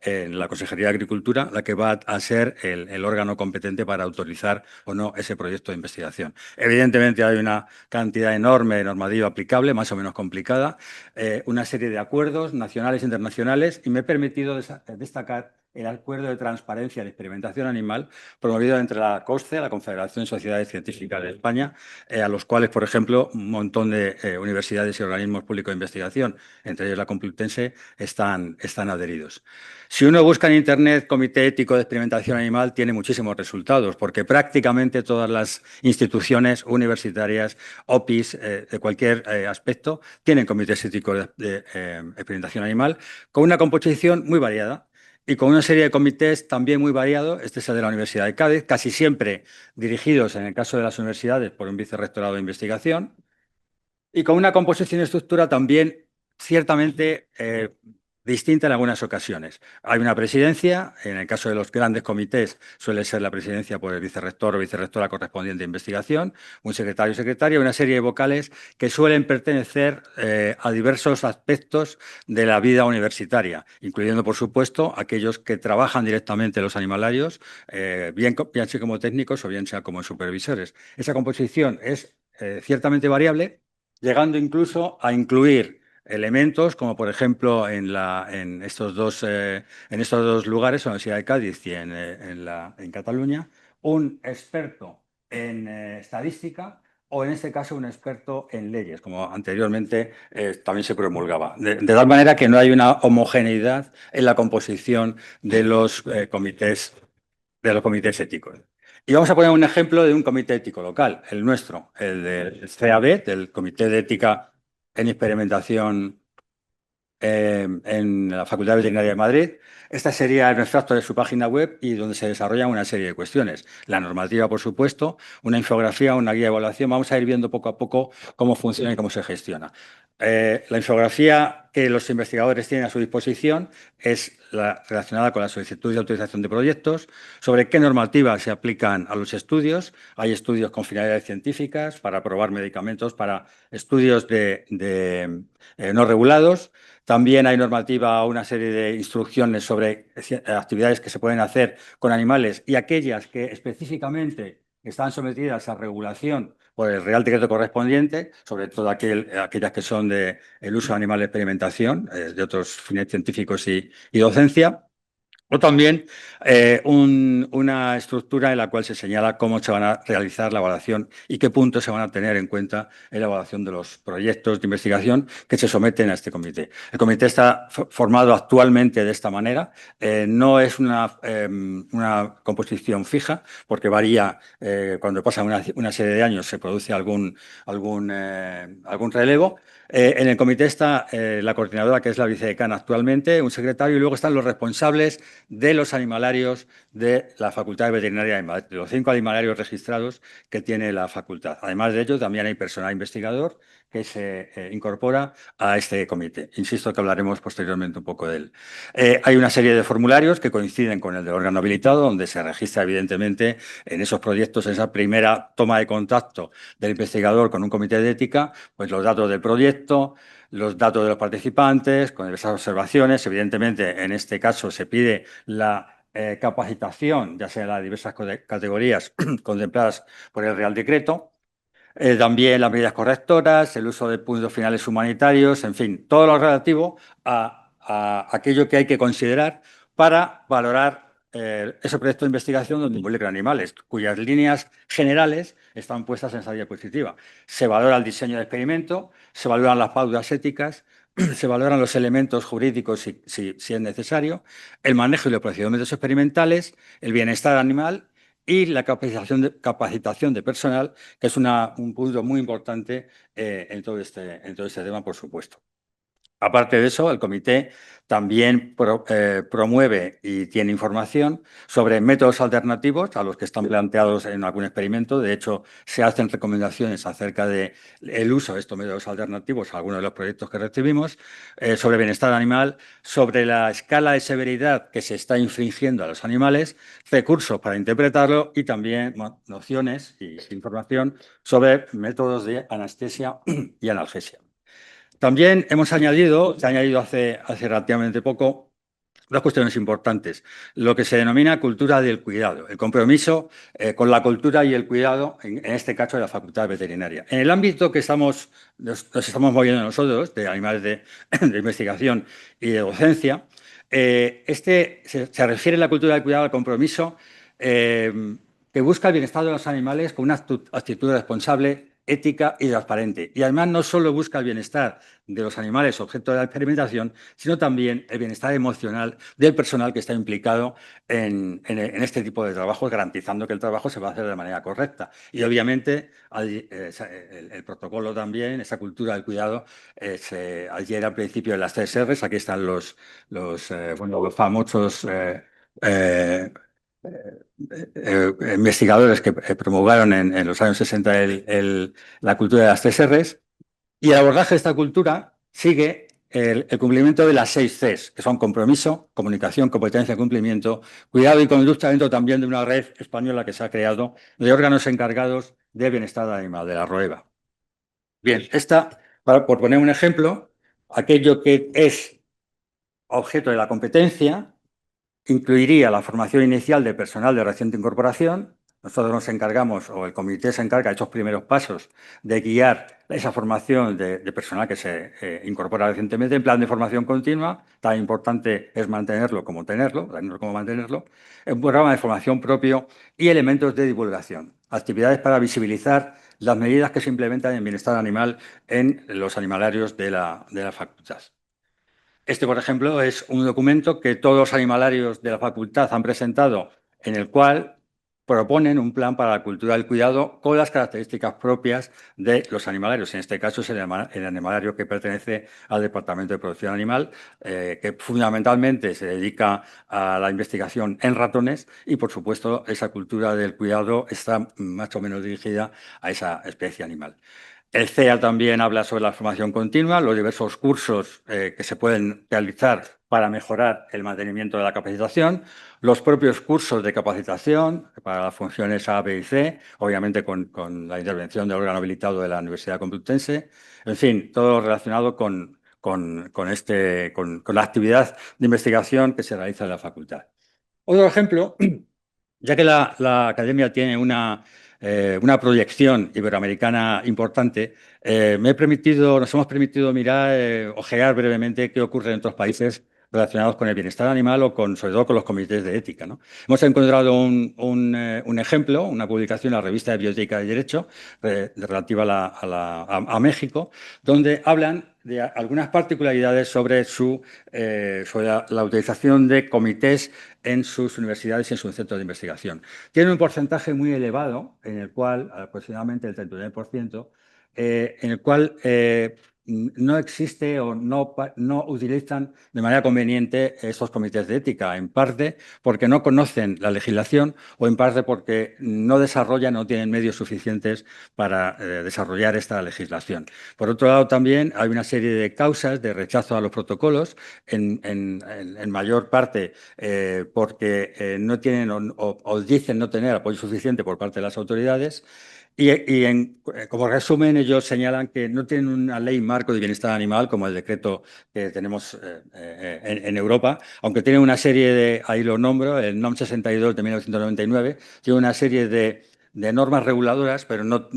Speaker 5: en la Consejería de Agricultura, la que va a ser el órgano competente para autorizar o no ese proyecto de investigación. Evidentemente hay una cantidad enorme de normativa aplicable, más o menos complicada, una serie de acuerdos nacionales e internacionales y me he permitido destacar el Acuerdo de Transparencia de Experimentación Animal promovido entre la COSCE, la Confederación de Sociedades Científicas de España, a los cuales, por ejemplo, un montón de universidades y organismos públicos de investigación, entre ellos la Complutense, están adheridos. Si uno busca en Internet Comité Ético de Experimentación Animal, tiene muchísimos resultados, porque prácticamente todas las instituciones universitarias, OPIs, de cualquier aspecto, tienen comités éticos de experimentación animal, con una composición muy variada. Y con una serie de comités también muy variados. Este es el de la Universidad de Cádiz, casi siempre dirigidos, en el caso de las universidades, por un vicerrectorado de investigación, y con una composición y estructura también ciertamente distinta en algunas ocasiones. Hay una presidencia, en el caso de los grandes comités suele ser la presidencia por el vicerrector o vicerrectora correspondiente de investigación, un secretario o secretaria, una serie de vocales que suelen pertenecer a diversos aspectos de la vida universitaria, incluyendo, por supuesto, aquellos que trabajan directamente los animalarios, bien sea como técnicos o bien sea como supervisores. Esa composición es ciertamente variable, llegando incluso a incluir elementos como, por ejemplo, en estos dos lugares, en la Universidad de Cádiz y en Cataluña, un experto en estadística o, en este caso, un experto en leyes, como anteriormente también se promulgaba. De tal manera que no hay una homogeneidad en la composición de los comités éticos. Y vamos a poner un ejemplo de un comité ético local, el nuestro, el del CAB, del Comité de Ética en Experimentación en la Facultad de Veterinaria de Madrid. Este sería el extracto de su página web y donde se desarrollan una serie de cuestiones. La normativa, por supuesto, una infografía, una guía de evaluación. Vamos a ir viendo poco a poco cómo funciona y cómo se gestiona. La infografía que los investigadores tienen a su disposición es la relacionada con la solicitud de autorización de proyectos, sobre qué normativas se aplican a los estudios. Hay estudios con finalidades científicas para probar medicamentos, para estudios no regulados. También hay normativa, una serie de instrucciones sobre actividades que se pueden hacer con animales y aquellas que específicamente están sometidas a regulación por el Real Decreto correspondiente, sobre todo aquellas que son del uso de animales de experimentación, de otros fines científicos y docencia. O también una estructura en la cual se señala cómo se van a realizar la evaluación y qué puntos se van a tener en cuenta en la evaluación de los proyectos de investigación que se someten a este comité. El comité está formado actualmente de esta manera. No es una composición fija, porque varía cuando pasa una serie de años, se produce algún relevo. En el comité está la coordinadora, que es la vicedecana actualmente, un secretario, y luego están los responsables de los animalarios de la Facultad de Veterinaria de Madrid, de los 5 animalarios registrados que tiene la facultad. Además de ello, también hay personal investigador que se incorpora a este comité. Insisto que hablaremos posteriormente un poco de él. Hay una serie de formularios que coinciden con el del órgano habilitado, donde se registra, evidentemente, en esos proyectos, en esa primera toma de contacto del investigador con un comité de ética, pues los datos del proyecto, los datos de los participantes, con diversas observaciones. Evidentemente, en este caso se pide la capacitación, ya sea en las diversas categorías contempladas por el Real Decreto. También las medidas correctoras, el uso de puntos finales humanitarios, en fin, todo lo relativo a aquello que hay que considerar para valorar ese proyecto de investigación donde involucra animales, cuyas líneas generales están puestas en esa diapositiva. Se valora el diseño del experimento, se valoran las pautas éticas, se valoran los elementos jurídicos si es necesario, el manejo y los procedimientos experimentales, el bienestar animal y la capacitación de personal, que es un punto muy importante en todo este tema, por supuesto. Aparte de eso, el comité también promueve y tiene información sobre métodos alternativos a los que están planteados en algún experimento. De hecho, se hacen recomendaciones acerca del uso de estos métodos alternativos a algunos de los proyectos que recibimos, sobre bienestar animal, sobre la escala de severidad que se está infringiendo a los animales, recursos para interpretarlo y también nociones y información sobre métodos de anestesia y analgesia. También se ha añadido hace relativamente poco, dos cuestiones importantes. Lo que se denomina cultura del cuidado, el compromiso con la cultura y el cuidado, en este caso de la Facultad Veterinaria. En el ámbito que nos estamos moviendo nosotros, de animales de investigación y de docencia, se refiere a la cultura del cuidado al compromiso que busca el bienestar de los animales con una actitud responsable, ética y transparente. Y además no solo busca el bienestar de los animales objeto de la experimentación, sino también el bienestar emocional del personal que está implicado en este tipo de trabajos, garantizando que el trabajo se va a hacer de manera correcta. Y obviamente el protocolo también, esa cultura del cuidado, se adhiere al principio de las 3 Rs. Aquí están los famosos investigadores que promulgaron en los años 60 la cultura de las 3 Rs, y el abordaje de esta cultura sigue el cumplimiento de las 6 Cs, que son compromiso, comunicación, competencia, cumplimiento, cuidado y conducta dentro también de una red española que se ha creado de órganos encargados del bienestar animal, de la ROEVA. Bien, por poner un ejemplo, aquello que es objeto de la competencia incluiría la formación inicial del personal de reciente incorporación. Nosotros nos encargamos, o el comité se encarga de estos primeros pasos, de guiar esa formación de personal que se incorpora recientemente en plan de formación continua. Tan importante es mantenerlo como tenerlo, un programa de formación propio y elementos de divulgación. Actividades para visibilizar las medidas que se implementan en bienestar animal en los animalarios de la facultad. Este, por ejemplo, es un documento que todos los animalarios de la facultad han presentado, en el cual proponen un plan para la cultura del cuidado con las características propias de los animalarios. En este caso es el animalario que pertenece al Departamento de Producción Animal, que fundamentalmente se dedica a la investigación en ratones y, por supuesto, esa cultura del cuidado está más o menos dirigida a esa especie animal. El CEA también habla sobre la formación continua, los diversos cursos que se pueden realizar para mejorar el mantenimiento de la capacitación, los propios cursos de capacitación para las funciones A, B y C, obviamente con la intervención del órgano habilitado de la Universidad Complutense, en fin, todo relacionado con la actividad de investigación que se realiza en la facultad. Otro ejemplo, ya que la academia tiene una proyección iberoamericana importante, nos hemos permitido mirar, ojear brevemente qué ocurre en otros países relacionados con el bienestar animal o sobre todo con los comités de ética, ¿no? Hemos encontrado un ejemplo, una publicación en la revista de Bioética y Derecho relativa a México, donde hablan de algunas particularidades sobre la utilización de comités en sus universidades y en sus centros de investigación. Tiene un porcentaje muy elevado, en el cual, aproximadamente el 39%, en el cual no existe o no utilizan de manera conveniente estos comités de ética, en parte porque no conocen la legislación o en parte porque no desarrollan, no tienen medios suficientes para desarrollar esta legislación. Por otro lado, también hay una serie de causas de rechazo a los protocolos, en mayor parte porque no tienen o dicen no tener apoyo suficiente por parte de las autoridades. Como resumen, ellos señalan que no tienen una ley marco de bienestar animal como el decreto que tenemos en Europa, aunque tienen una serie de, ahí lo nombro, el NOM 62 de 1999, tiene una serie de normas reguladoras, pero no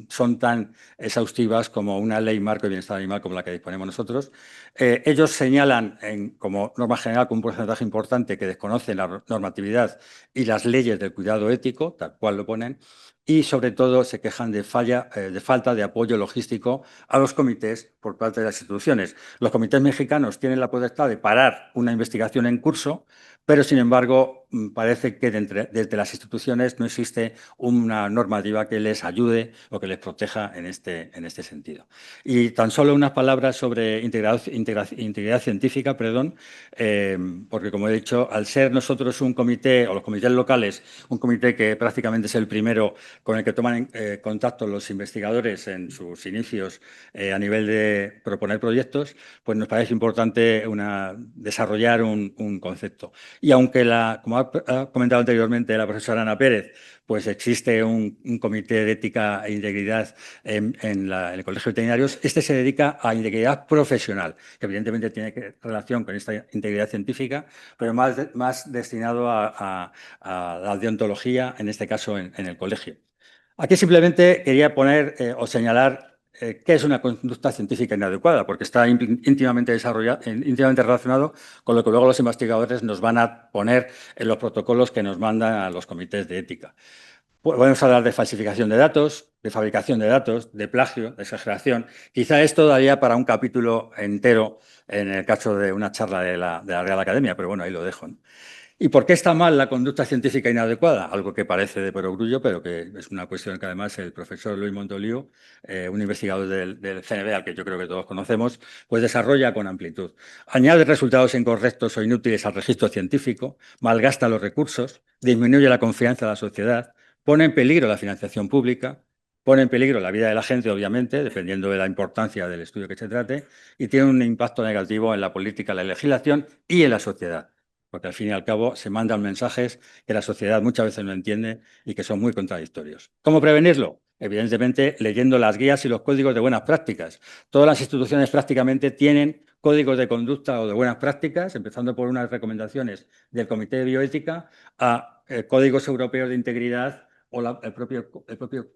Speaker 5: son tan exhaustivas como una ley marco de bienestar animal como la que disponemos nosotros. Ellos señalan como norma general con un porcentaje importante que desconocen la normatividad y las leyes del cuidado ético, tal cual lo ponen, y sobre todo se quejan de falta de apoyo logístico a los comités por parte de las instituciones. Los comités mexicanos tienen la potestad de parar una investigación en curso, pero sin embargo parece que desde las instituciones no existe una normativa que les ayude o que les proteja en este sentido. Y tan solo unas palabras sobre integridad científica, porque como he dicho, al ser nosotros un comité, o los comités locales, un comité que prácticamente es el primero con el que toman contacto los investigadores en sus inicios a nivel de proponer proyectos, pues nos parece importante desarrollar un concepto. Y aunque, como ha comentado anteriormente la profesora Ana Pérez, pues existe un comité de ética e integridad en el Colegio de Veterinarios, este se dedica a integridad profesional, que evidentemente tiene relación con esta integridad científica, pero más destinado a la deontología, en este caso en el colegio. Aquí simplemente quería poner o señalar qué es una conducta científica inadecuada, porque está íntimamente relacionado con lo que luego los investigadores nos van a poner en los protocolos que nos mandan a los comités de ética. Podemos hablar de falsificación de datos, de fabricación de datos, de plagio, de exageración. Quizá esto daría para un capítulo entero en el caso de una charla de la Real Academia, pero bueno, ahí lo dejo, ¿no? ¿Y por qué está mal la conducta científica inadecuada? Algo que parece de perogrullo, pero que es una cuestión que además el profesor Luis Montoliu, un investigador del CNB, al que yo creo que todos conocemos, pues desarrolla con amplitud. Añade resultados incorrectos o inútiles al registro científico, malgasta los recursos, disminuye la confianza de la sociedad, pone en peligro la financiación pública, pone en peligro la vida de la gente, obviamente, dependiendo de la importancia del estudio que se trate, y tiene un impacto negativo en la política, la legislación y en la sociedad, porque al fin y al cabo se mandan mensajes que la sociedad muchas veces no entiende y que son muy contradictorios. ¿Cómo prevenirlo? Evidentemente, leyendo las guías y los códigos de buenas prácticas. Todas las instituciones prácticamente tienen códigos de conducta o de buenas prácticas, empezando por unas recomendaciones del Comité de Bioética a códigos europeos de integridad o el propio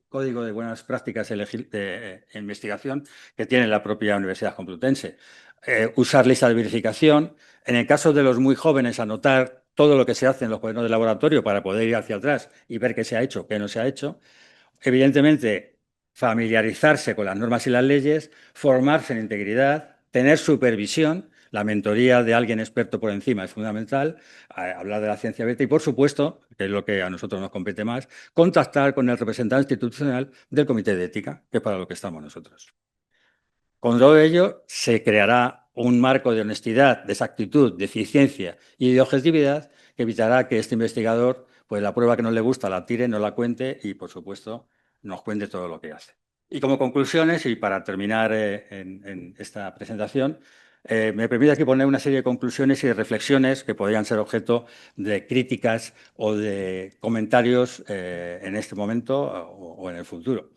Speaker 5: Código de Buenas Prácticas de Investigación que tiene la propia Universidad Complutense. Usar lista de verificación. En el caso de los muy jóvenes, anotar todo lo que se hace en los cuadernos de laboratorio para poder ir hacia atrás y ver qué se ha hecho, qué no se ha hecho. Evidentemente, familiarizarse con las normas y las leyes, formarse en integridad, tener supervisión. La mentoría de alguien experto por encima es fundamental, hablar de la ciencia abierta y, por supuesto, que es lo que a nosotros nos compete más, contactar con el representante institucional del Comité de Ética, que es para lo que estamos nosotros. Con todo ello, se creará un marco de honestidad, de exactitud, de eficiencia y de objetividad que evitará que este investigador, pues la prueba que no le gusta la tire, no la cuente y, por supuesto, nos cuente todo lo que hace. Y como conclusiones, y para terminar en esta presentación, me permite aquí poner una serie de conclusiones y de reflexiones que podrían ser objeto de críticas o de comentarios en este momento o en el futuro.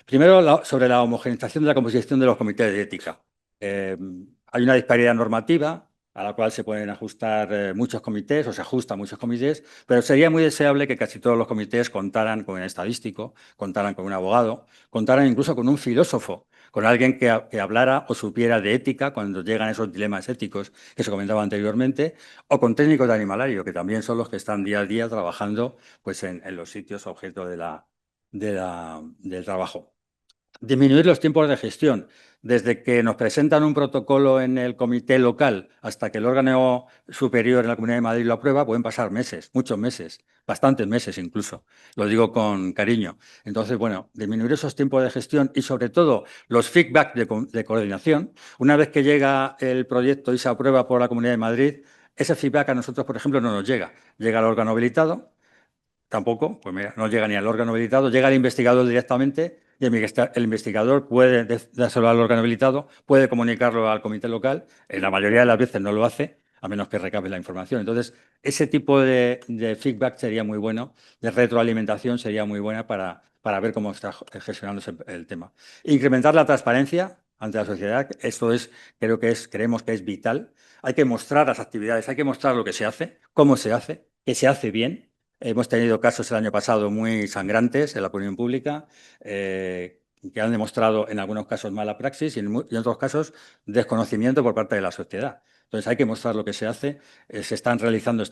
Speaker 5: Primero, sobre la homogeneización de la composición de los comités de ética. Hay una disparidad normativa a la cual se pueden ajustar muchos comités o se ajustan muchos comités, pero sería muy deseable que casi todos los comités contaran con un estadístico, contaran con un abogado, contaran incluso con un filósofo, con alguien que hablara o supiera de ética cuando llegan esos dilemas éticos que se comentaba anteriormente, o con técnicos de animalario, que también son los que están día a día trabajando pues, en los sitios objeto del trabajo. Disminuir los tiempos de gestión. Desde que nos presentan un protocolo en el comité local hasta que el órgano superior en la Comunidad de Madrid lo aprueba, pueden pasar meses, muchos meses, bastantes meses incluso. Lo digo con cariño. Entonces, bueno, disminuir esos tiempos de gestión y sobre todo los feedback de coordinación. Una vez que llega el proyecto y se aprueba por la Comunidad de Madrid, ese feedback a nosotros, por ejemplo, no nos llega. Llega al órgano habilitado. Tampoco, pues mira, no llega ni al órgano habilitado, llega al investigador directamente y el investigador puede dárselo al órgano habilitado, puede comunicarlo al comité local, en la mayoría de las veces no lo hace, a menos que recabe la información. Entonces, ese tipo de feedback sería muy bueno, de retroalimentación sería muy buena para ver cómo está gestionándose el tema. Incrementar la transparencia ante la sociedad, esto creemos que es vital. Hay que mostrar las actividades, hay que mostrar lo que se hace, cómo se hace, que se hace bien. Hemos tenido casos el año pasado muy sangrantes en la opinión pública que han demostrado en algunos casos mala praxis y en otros casos desconocimiento por parte de la sociedad. Entonces hay que mostrar lo que se hace. Estamos realizando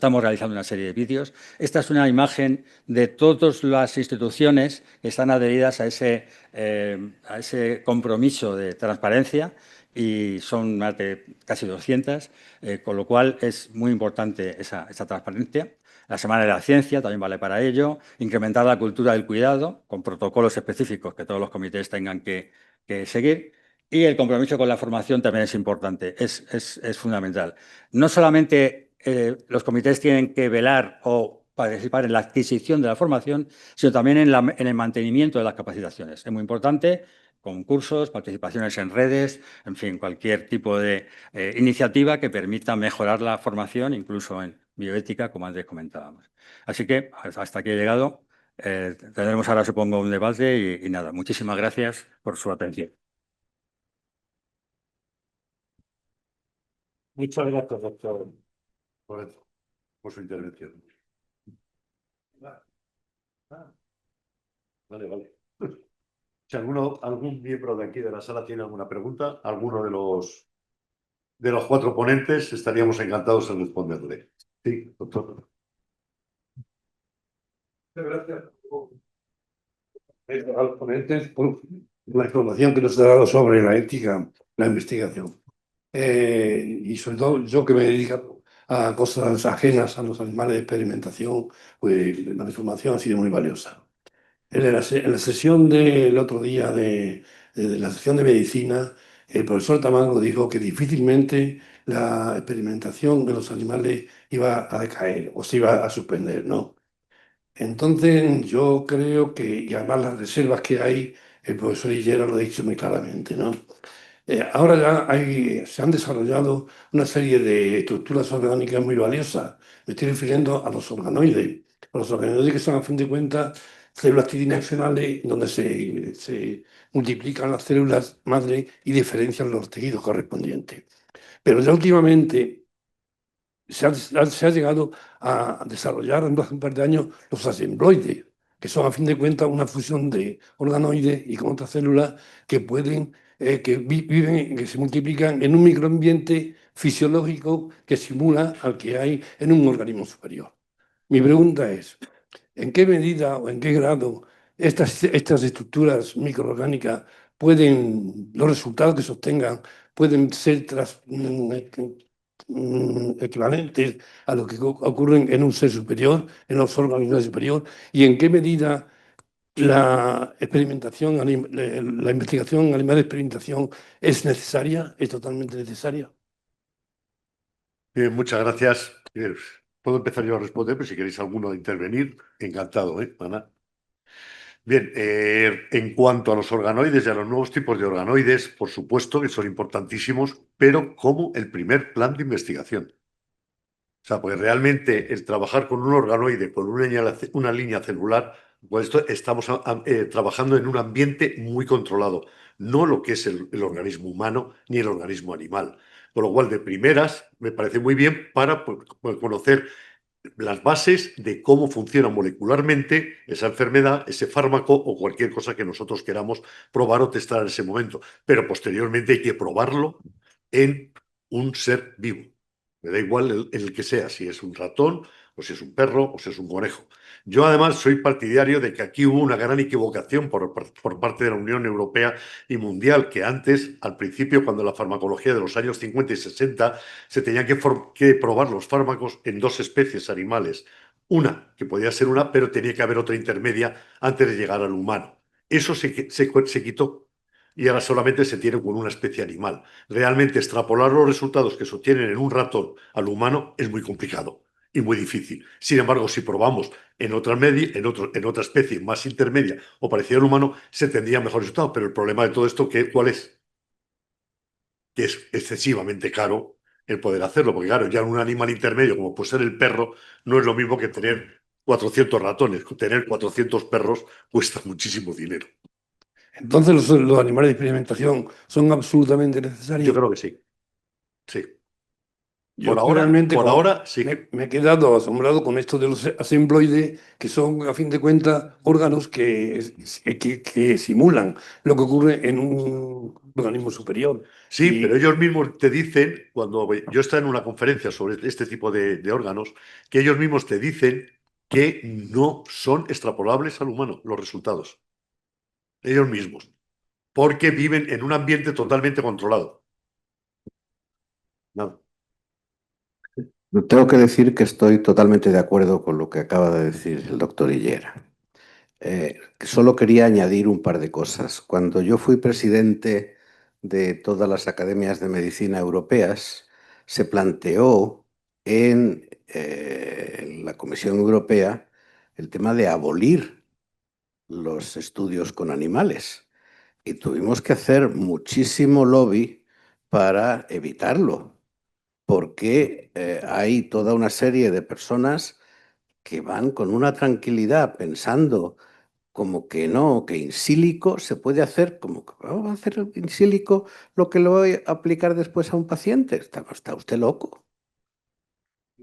Speaker 5: una serie de vídeos. Esta es una imagen de todas las instituciones que están adheridas a ese compromiso de transparencia y son más de casi 200, con lo cual es muy importante esa transparencia. La Semana de la Ciencia también vale para ello. Incrementar la cultura del cuidado con protocolos específicos que todos los comités tengan que seguir. Y el compromiso con la formación también es importante, es fundamental. No solamente los comités tienen que velar o participar en la adquisición de la formación, sino también en el mantenimiento de las capacitaciones. Es muy importante concursos, participaciones en redes, en fin, cualquier tipo de iniciativa que permita mejorar la formación, incluso en bioética, como antes comentábamos. Así que hasta aquí he llegado. Tendremos ahora, supongo, un debate y nada, muchísimas gracias por su atención.
Speaker 2: Muchas gracias, doctor, por su intervención. Vale. Si algún miembro de aquí de la sala tiene alguna pregunta, alguno de los 4 ponentes, estaríamos encantados en responderle. Sí, doctor.
Speaker 6: Muchas gracias a los ponentes por la información que nos ha dado sobre la ética, la investigación. Y sobre todo yo que me dedico a cosas ajenas a los animales de experimentación, pues la información ha sido muy valiosa. En la sesión del otro día de la sesión de medicina, el profesor Tamango dijo que difícilmente la experimentación en los animales iba a decaer o se iba a suspender, ¿no? Entonces, yo creo que, y además las reservas que hay, el profesor Higuera lo ha dicho muy claramente, ¿no? Ahora ya se han desarrollado una serie de estructuras orgánicas muy valiosas. Me estoy refiriendo a los organoides. Los organoides que son, a fin de cuentas, células tridimensionales donde se multiplican las células madre y diferencian los tejidos correspondientes. Pero ya últimamente se ha llegado a desarrollar hace un par de años los asembloides, que son, a fin de cuentas, una fusión de organoides y con otras células que pueden, viven, que se multiplican en un microambiente fisiológico que simula al que hay en un organismo superior. Mi pregunta es, ¿en qué medida o en qué grado estas estructuras microorgánicas los resultados que se obtengan, pueden ser equivalentes a lo que ocurren en un ser superior, en los órganos superior? ¿Y en qué medida la experimentación, la investigación animal de experimentación es necesaria, es totalmente necesaria?
Speaker 2: Bien, muchas gracias. Puedo empezar yo a responder, pero si queréis alguno de intervenir, encantado, Ana. Bien, en cuanto a los organoides y a los nuevos tipos de organoides, por supuesto que son importantísimos, pero como el primer plan de investigación. O sea, porque realmente el trabajar con un organoide, con una línea celular, pues esto estamos trabajando en un ambiente muy controlado, no lo que es el organismo humano ni el organismo animal. Con lo cual, de primeras, me parece muy bien para pues, conocer las bases de cómo funciona molecularmente esa enfermedad, ese fármaco o cualquier cosa que nosotros queramos probar o testar en ese momento. Pero posteriormente hay que probarlo en un ser vivo. Me da igual el que sea, si es un ratón, o si es un perro, o si es un conejo. Yo además soy partidario de que aquí hubo una gran equivocación por parte de la Unión Europea y mundial, que antes, al principio, cuando la farmacología de los años 50 y 60, se tenían que probar los fármacos en dos especies animales. Una, que podía ser una, pero tenía que haber otra intermedia antes de llegar al humano. Eso se quitó y ahora solamente se tiene con una especie animal. Realmente extrapolar los resultados que se obtienen en un ratón al humano es muy complicado y muy difícil. Sin embargo, si probamos en otra especie más intermedia o parecida al humano, se tendría mejor resultado. Pero el problema de todo esto, ¿cuál es? Que es excesivamente caro el poder hacerlo, porque claro, ya en un animal intermedio, como puede ser el perro, no es lo mismo que tener 400 ratones. Tener 400 perros cuesta muchísimo dinero.
Speaker 6: Entonces, los animales de experimentación son absolutamente
Speaker 2: Yo
Speaker 6: necesarios.
Speaker 2: creo que sí. Sí.
Speaker 6: Yo realmente
Speaker 2: Por ahora sí.
Speaker 6: me he quedado asombrado con esto de los asembloides, que son, a fin de cuentas, órganos que simulan lo que ocurre en un organismo superior.
Speaker 2: Sí, pero ellos mismos te dicen, cuando yo estaba en una conferencia sobre este tipo de órganos, que ellos mismos te dicen que no son extrapolables al humano los resultados. Ellos mismos. Porque viven en un ambiente totalmente controlado. Nada.
Speaker 3: Tengo que decir que estoy totalmente de acuerdo con lo que acaba de decir el doctor Higuera. Solo quería añadir un par de cosas. Cuando yo fui presidente de todas las academias de medicina europeas, se planteó en la Comisión Europea el tema de abolir los estudios con animales. Y tuvimos que hacer muchísimo lobby para evitarlo, porque hay toda una serie de personas que van con una tranquilidad pensando como que no, que in sílico se puede hacer, como que vamos a hacer in sílico lo que lo voy a aplicar después a un paciente. Está usted loco.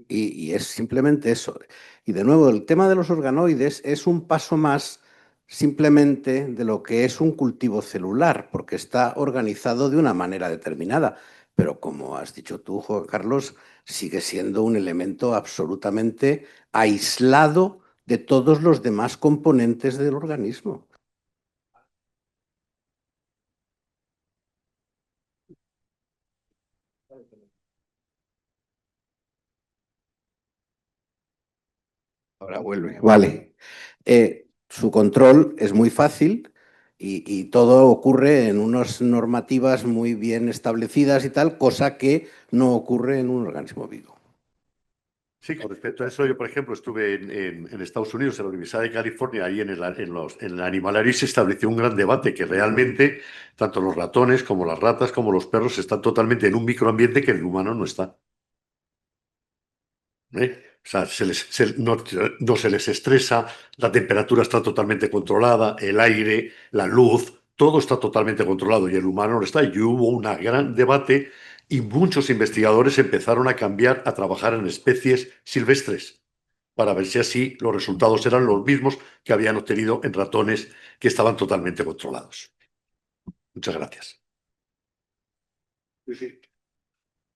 Speaker 3: Y es simplemente eso. Y de nuevo, el tema de los organoides es un paso más simplemente de lo que es un cultivo celular, porque está organizado de una manera determinada. Pero como has dicho tú, Juan Carlos, sigue siendo un elemento absolutamente aislado de todos los demás componentes del organismo. Ahora vuelve. Vale. Su control es muy fácil y todo ocurre en unas normativas muy bien establecidas y tal, cosa que no ocurre en un organismo vivo.
Speaker 2: Sí, con respecto a eso, yo, por ejemplo, estuve en Estados Unidos, en la Universidad de California, ahí en el animalario, y se estableció un gran debate que realmente tanto los ratones como las ratas como los perros están totalmente en un microambiente que el humano no está. O sea, no se les estresa, la temperatura está totalmente controlada, el aire, la luz, todo está totalmente controlado y el humano no está. Y hubo un gran debate y muchos investigadores empezaron a cambiar, a trabajar en especies silvestres para ver si así los resultados eran los mismos que habían obtenido en ratones que estaban totalmente controlados. Muchas gracias.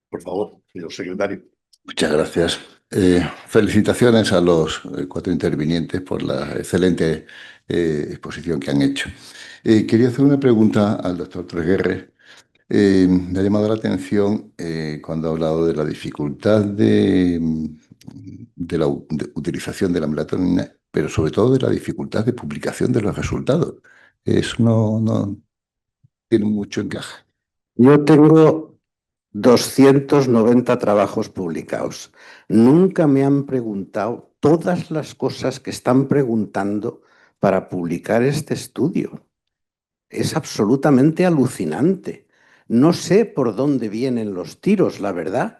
Speaker 2: Por favor, señor secretario.
Speaker 7: Muchas gracias. Felicitaciones a los 4 intervinientes por la excelente exposición que han hecho. Quería hacer una pregunta al doctor Treguerre. Me ha llamado la atención cuando ha hablado de la dificultad de la utilización de la melatonina, pero sobre todo de la dificultad de publicación de los resultados. Eso no tiene mucho encaje.
Speaker 3: Yo tengo 290 trabajos publicados. Nunca me han preguntado todas las cosas que están preguntando para publicar este estudio. Es absolutamente alucinante. No sé por dónde vienen los tiros, la verdad,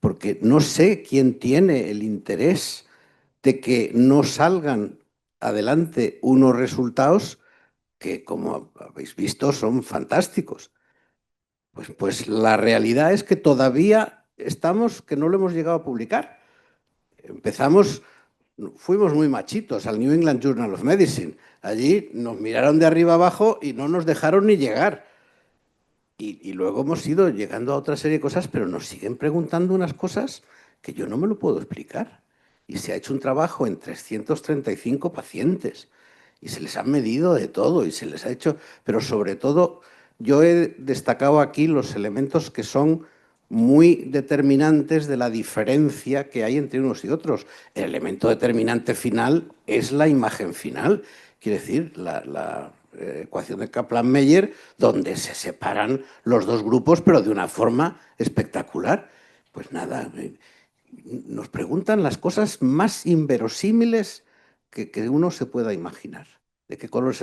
Speaker 3: porque no sé quién tiene el interés de que no salgan adelante unos resultados que, como habéis visto, son fantásticos. Pues la realidad es que todavía estamos, que no lo hemos llegado a publicar. Fuimos muy machitos al New England Journal of Medicine. Allí nos miraron de arriba abajo y no nos dejaron ni llegar. Y luego hemos ido llegando a otra serie de cosas, pero nos siguen preguntando unas cosas que yo no me lo puedo explicar. Y se ha hecho un trabajo en 335 pacientes y se les ha medido de todo y se les ha hecho, pero sobre todo yo he destacado aquí los elementos que son muy determinantes de la diferencia que hay entre unos y otros. El elemento determinante final es la imagen final, quiere decir, la ecuación de Kaplan-Meier, donde se separan los dos grupos, pero de una forma espectacular. Pues nada, nos preguntan las cosas más inverosímiles que uno se pueda imaginar. ¿De qué color es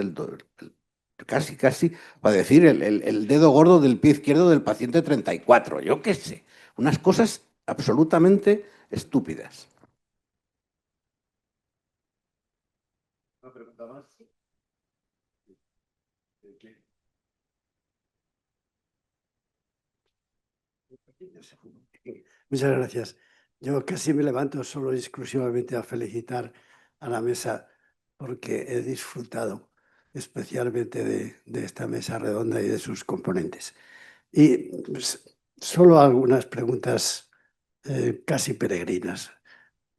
Speaker 3: casi, para decir, el dedo gordo del pie izquierdo del paciente 34? Yo qué sé. Unas cosas absolutamente estúpidas.
Speaker 2: ¿Una pregunta más?
Speaker 8: Muchas gracias. Yo casi me levanto solo y exclusivamente a felicitar a la mesa porque he disfrutado especialmente de esta mesa redonda y de sus componentes. Y solo algunas preguntas casi peregrinas.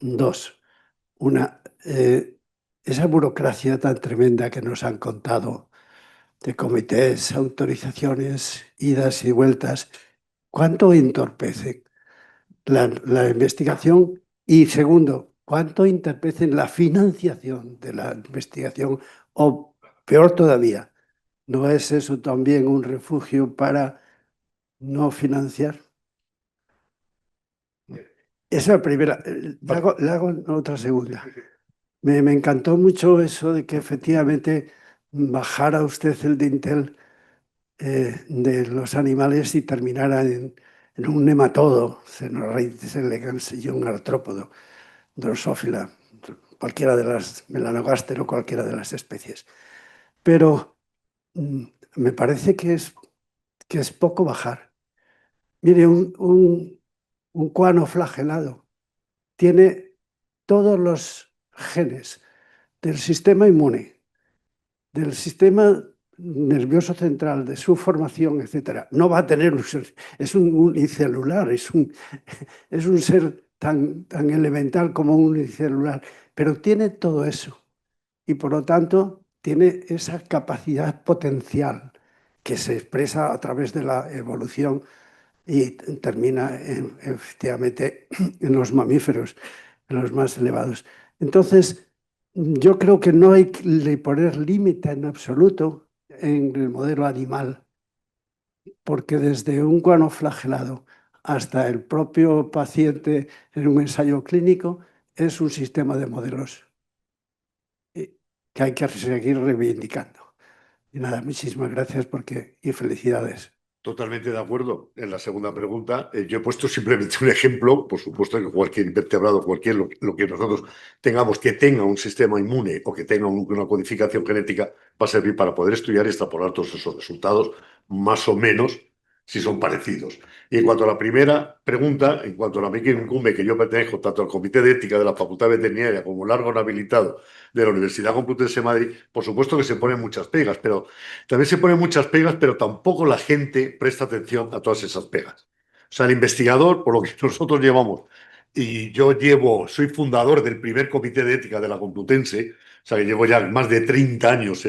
Speaker 8: Dos. Una, esa burocracia tan tremenda que nos han contado de comités, autorizaciones, idas y vueltas, ¿cuánto entorpece la investigación? Y segundo, ¿cuánto entorpece la financiación de la investigación? O peor todavía, ¿no es eso también un refugio para no financiar? Esa es la primera. Le hago otra segunda. Me encantó mucho eso de que efectivamente bajara usted el dintel de los animales y terminara en un nematodo, Cenorhabditis elegans y un artrópodo, Drosophila, cualquiera de las, Melanogaster o cualquiera de las especies. Pero me parece que es poco bajar. Mire, un cuano flagelado tiene todos los genes del sistema inmune, del sistema nervioso central, de su formación, etc. No va a tener es un unicelular, es un ser tan elemental como un unicelular, pero tiene todo eso y por lo tanto tiene esa capacidad potencial que se expresa a través de la evolución y termina efectivamente en los mamíferos, en los más elevados. Entonces, yo creo que no hay que poner límite en absoluto en el modelo animal, porque desde un guano flagelado hasta el propio paciente en un ensayo clínico, es un sistema de modelos que hay que seguir reivindicando. Y nada, muchísimas gracias y felicidades.
Speaker 2: Totalmente de acuerdo. En la segunda pregunta, yo he puesto simplemente un ejemplo. Por supuesto que cualquier invertebrado, lo que nosotros tengamos que tenga un sistema inmune o que tenga una codificación genética, va a servir para poder estudiar y extrapolar todos esos resultados, más o menos, si son parecidos. Y en cuanto a la primera pregunta, en cuanto a la que incumbe, que yo pertenezco tanto al Comité de Ética de la Facultad Veterinaria como al órgano habilitado de la Universidad Complutense de Madrid, por supuesto que se ponen muchas pegas, pero también se ponen muchas pegas, pero tampoco la gente presta atención a todas esas pegas. O sea, el investigador, por lo que nosotros llevamos, y yo soy fundador del primer comité de ética de la Complutense, o sea, que llevo ya más de 30 años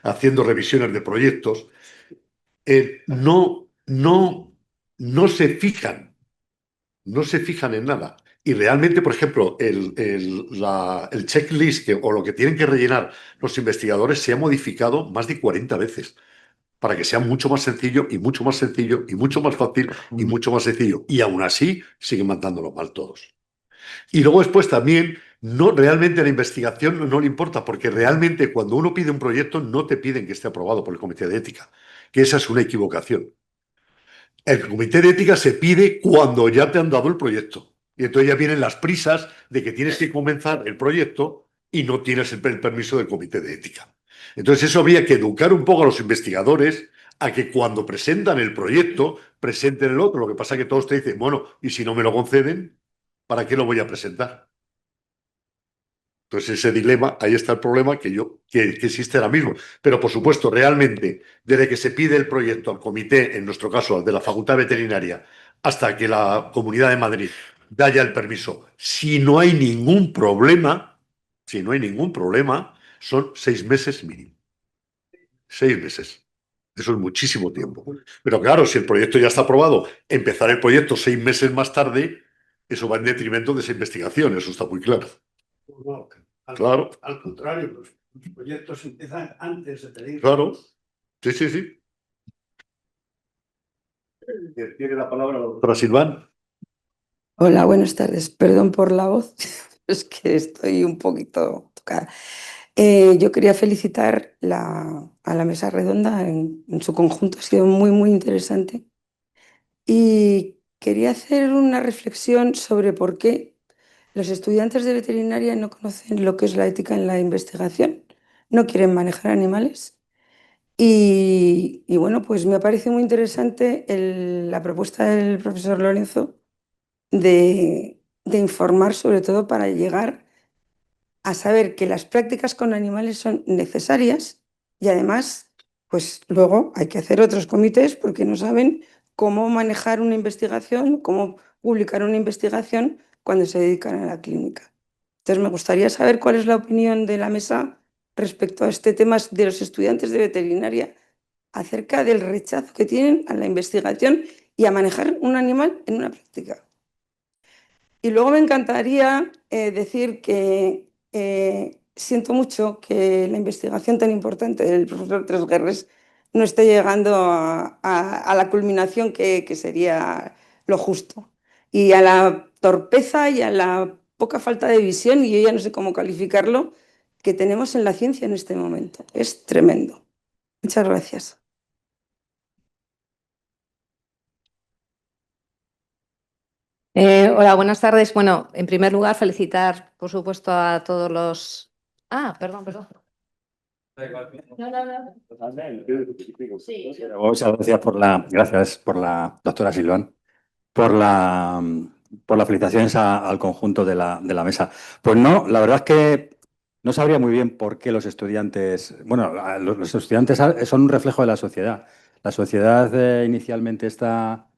Speaker 2: haciendo revisiones de proyectos, no se fijan, no se fijan en nada. Y realmente, por ejemplo, el checklist o lo que tienen que rellenar los investigadores se ha modificado más de 40 veces para que sea mucho más sencillo y mucho más sencillo y mucho más fácil y mucho más sencillo. Y aún así siguen mandándolo mal todos. Y luego después también, realmente la investigación no le importa, porque realmente cuando uno pide un proyecto no te piden que esté aprobado por el Comité de Ética, que esa es una equivocación. El Comité de Ética se pide cuando ya te han dado el proyecto. Y entonces ya vienen las prisas de que tienes que comenzar el proyecto y no tienes el permiso del Comité de Ética. Entonces eso habría que educar un poco a los investigadores a que cuando presentan el proyecto, presenten el otro. Lo que pasa es que todos te dicen, bueno, y si no me lo conceden, ¿para qué lo voy a presentar? Entonces ese dilema, ahí está el problema que existe ahora mismo. Pero por supuesto, realmente, desde que se pide el proyecto al comité, en nuestro caso, al de la Facultad Veterinaria, hasta que la Comunidad de Madrid da ya el permiso, si no hay ningún problema, son 6 meses mínimo. 6 meses. Eso es muchísimo tiempo. Pero claro, si el proyecto ya está aprobado, empezar el proyecto 6 meses más tarde, eso va en detrimento de esa investigación, eso está muy claro. Claro.
Speaker 8: Al contrario, los proyectos empiezan antes de pedir.
Speaker 2: Claro. Sí, sí, sí. Tiene la palabra la doctora Silván.
Speaker 9: Hola, buenas tardes. Perdón por la voz, es que estoy un poquito tocada. Yo quería felicitar a la mesa redonda en su conjunto, ha sido muy, muy interesante. Y quería hacer una reflexión sobre por qué los estudiantes de veterinaria no conocen lo que es la ética en la investigación, no quieren manejar animales. Y bueno, pues me parece muy interesante la propuesta del profesor Lorenzo de informar, sobre todo para llegar a saber que las prácticas con animales son necesarias y además, pues luego hay que hacer otros comités porque no saben cómo manejar una investigación, cómo publicar una investigación cuando se dedican a la clínica. Entonces, me gustaría saber cuál es la opinión de la mesa respecto a este tema de los estudiantes de veterinaria acerca del rechazo que tienen a la investigación y a manejar un animal en una práctica. Y luego me encantaría decir que siento mucho que la investigación tan importante del profesor Tresguerres no esté llegando a la culminación que sería lo justo. Y a la torpeza y a la poca falta de visión, y yo ya no sé cómo calificarlo, que tenemos en la ciencia en este momento. Es tremendo. Muchas gracias.
Speaker 10: Hola, buenas tardes. Bueno, en primer lugar, felicitar, por supuesto, a todos los... perdón. Sí.
Speaker 5: Muchas gracias por la doctora Silván, por las felicitaciones al conjunto de la mesa. Pues no, la verdad es que no sabría muy bien por qué los estudiantes, bueno, los estudiantes son un reflejo de la sociedad. La sociedad inicialmente está,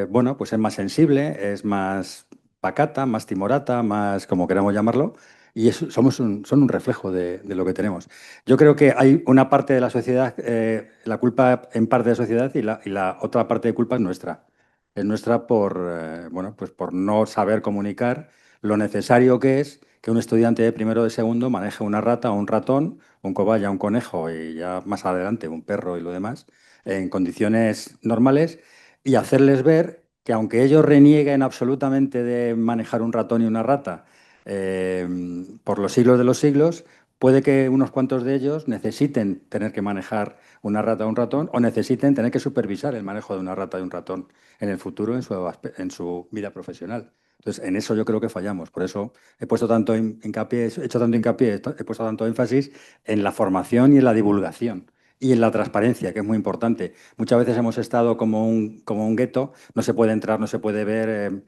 Speaker 5: bueno, pues es más sensible, es más pacata, más timorata, más como queramos llamarlo, y son un reflejo de lo que tenemos. Yo creo que hay una parte de la sociedad, la culpa en parte de la sociedad y la otra parte de culpa es nuestra. Es nuestra bueno, pues por no saber comunicar lo necesario que es que un estudiante de primero o de segundo maneje una rata o un ratón, un cobaya, un conejo y ya más adelante un perro y lo demás en condiciones normales y hacerles ver que aunque ellos renieguen absolutamente de manejar un ratón y una rata por los siglos de los siglos, puede que unos cuantos de ellos necesiten tener que manejar una rata o un ratón o necesiten tener que supervisar el manejo de una rata y un ratón en el futuro en su vida profesional. Entonces, en eso yo creo que fallamos. Por eso he puesto tanto hincapié, he puesto tanto énfasis en la formación y en la divulgación y en la transparencia, que es muy importante. Muchas veces hemos estado como un gueto, no se puede entrar, no se puede ver,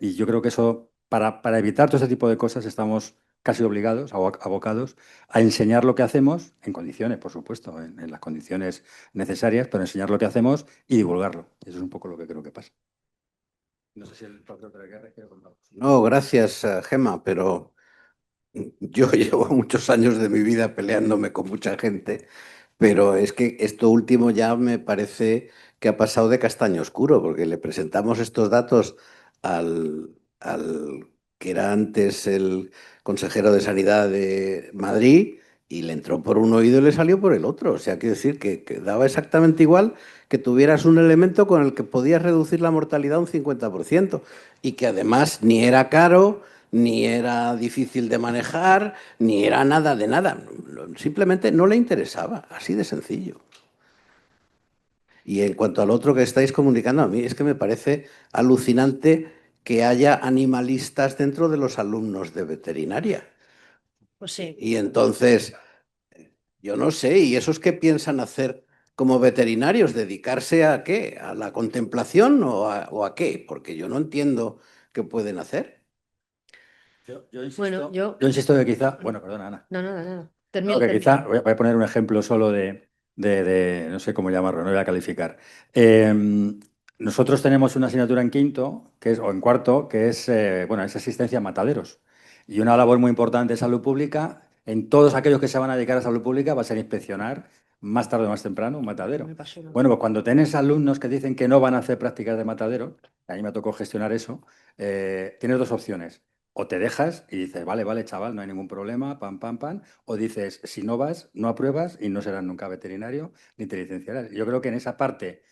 Speaker 5: y yo creo que eso, para evitar todo ese tipo de cosas, estamos casi obligados, abocados, a enseñar lo que hacemos, en condiciones, por supuesto, en las condiciones necesarias, pero enseñar lo que hacemos y divulgarlo. Eso es un poco lo que creo que pasa. No sé si el doctor Treguerre quiere contar.
Speaker 3: No, gracias, Gemma, pero yo llevo muchos años de mi vida peleándome con mucha gente, pero es que esto último ya me parece que ha pasado de castaño oscuro, porque le presentamos estos datos al que era antes el consejero de Sanidad de Madrid y le entró por un oído y le salió por el otro. O sea, quiero decir que daba exactamente igual que tuvieras un elemento con el que podías reducir la mortalidad un 50% y que además ni era caro, ni era difícil de manejar, ni era nada de nada. Simplemente no le interesaba, así de sencillo. Y en cuanto al otro que estáis comunicando, a mí es que me parece alucinante que haya animalistas dentro de los alumnos de veterinaria.
Speaker 4: Pues sí.
Speaker 3: Y entonces, yo no sé, ¿y esos qué piensan hacer como veterinarios? ¿Dedicarse a qué? ¿A la contemplación o a qué? Porque yo no entiendo qué pueden hacer.
Speaker 4: Bueno,
Speaker 5: Yo insisto que quizá, bueno, perdona, Ana.
Speaker 4: No, nada, nada.
Speaker 5: No,
Speaker 4: Termino.
Speaker 5: que quizá, voy a poner un ejemplo solo no sé cómo llamarlo, no voy a calificar. Nosotros tenemos una asignatura en quinto, o en cuarto, que es asistencia a mataderos. Y una labor muy importante de salud pública, en todos aquellos que se van a dedicar a salud pública, va a ser inspeccionar más tarde o más temprano un matadero. Bueno, pues cuando tienes alumnos que dicen que no van a hacer prácticas de matadero, a mí me tocó gestionar eso, tienes dos opciones. O te dejas y dices, vale, vale, chaval, no hay ningún problema, pam, pam, pam. O dices, si no vas, no apruebas y no serás nunca veterinario ni te licenciarás. Yo creo que en esa parte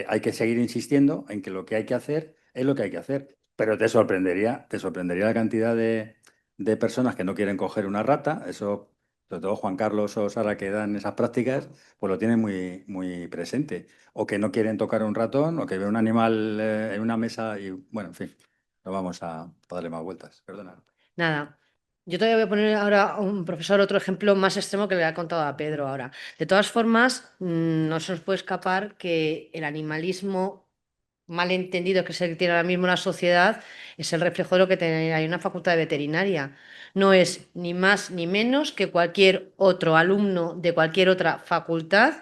Speaker 5: hay que seguir insistiendo en que lo que hay que hacer es lo que hay que hacer. Pero te sorprendería la cantidad de personas que no quieren coger una rata. Eso, sobre todo Juan Carlos o Sara, que dan esas prácticas, pues lo tienen muy, muy presente. O que no quieren tocar un ratón, o que ven un animal en una mesa y, bueno, en fin. No vamos a darle más vueltas, perdona.
Speaker 4: Nada. Yo te voy a poner ahora un profesor otro ejemplo más extremo que le ha contado a Pedro ahora. De todas formas, no se nos puede escapar que el animalismo mal entendido, que es el que tiene ahora mismo la sociedad, es el reflejo de lo que hay una facultad de veterinaria. No es ni más ni menos que cualquier otro alumno de cualquier otra facultad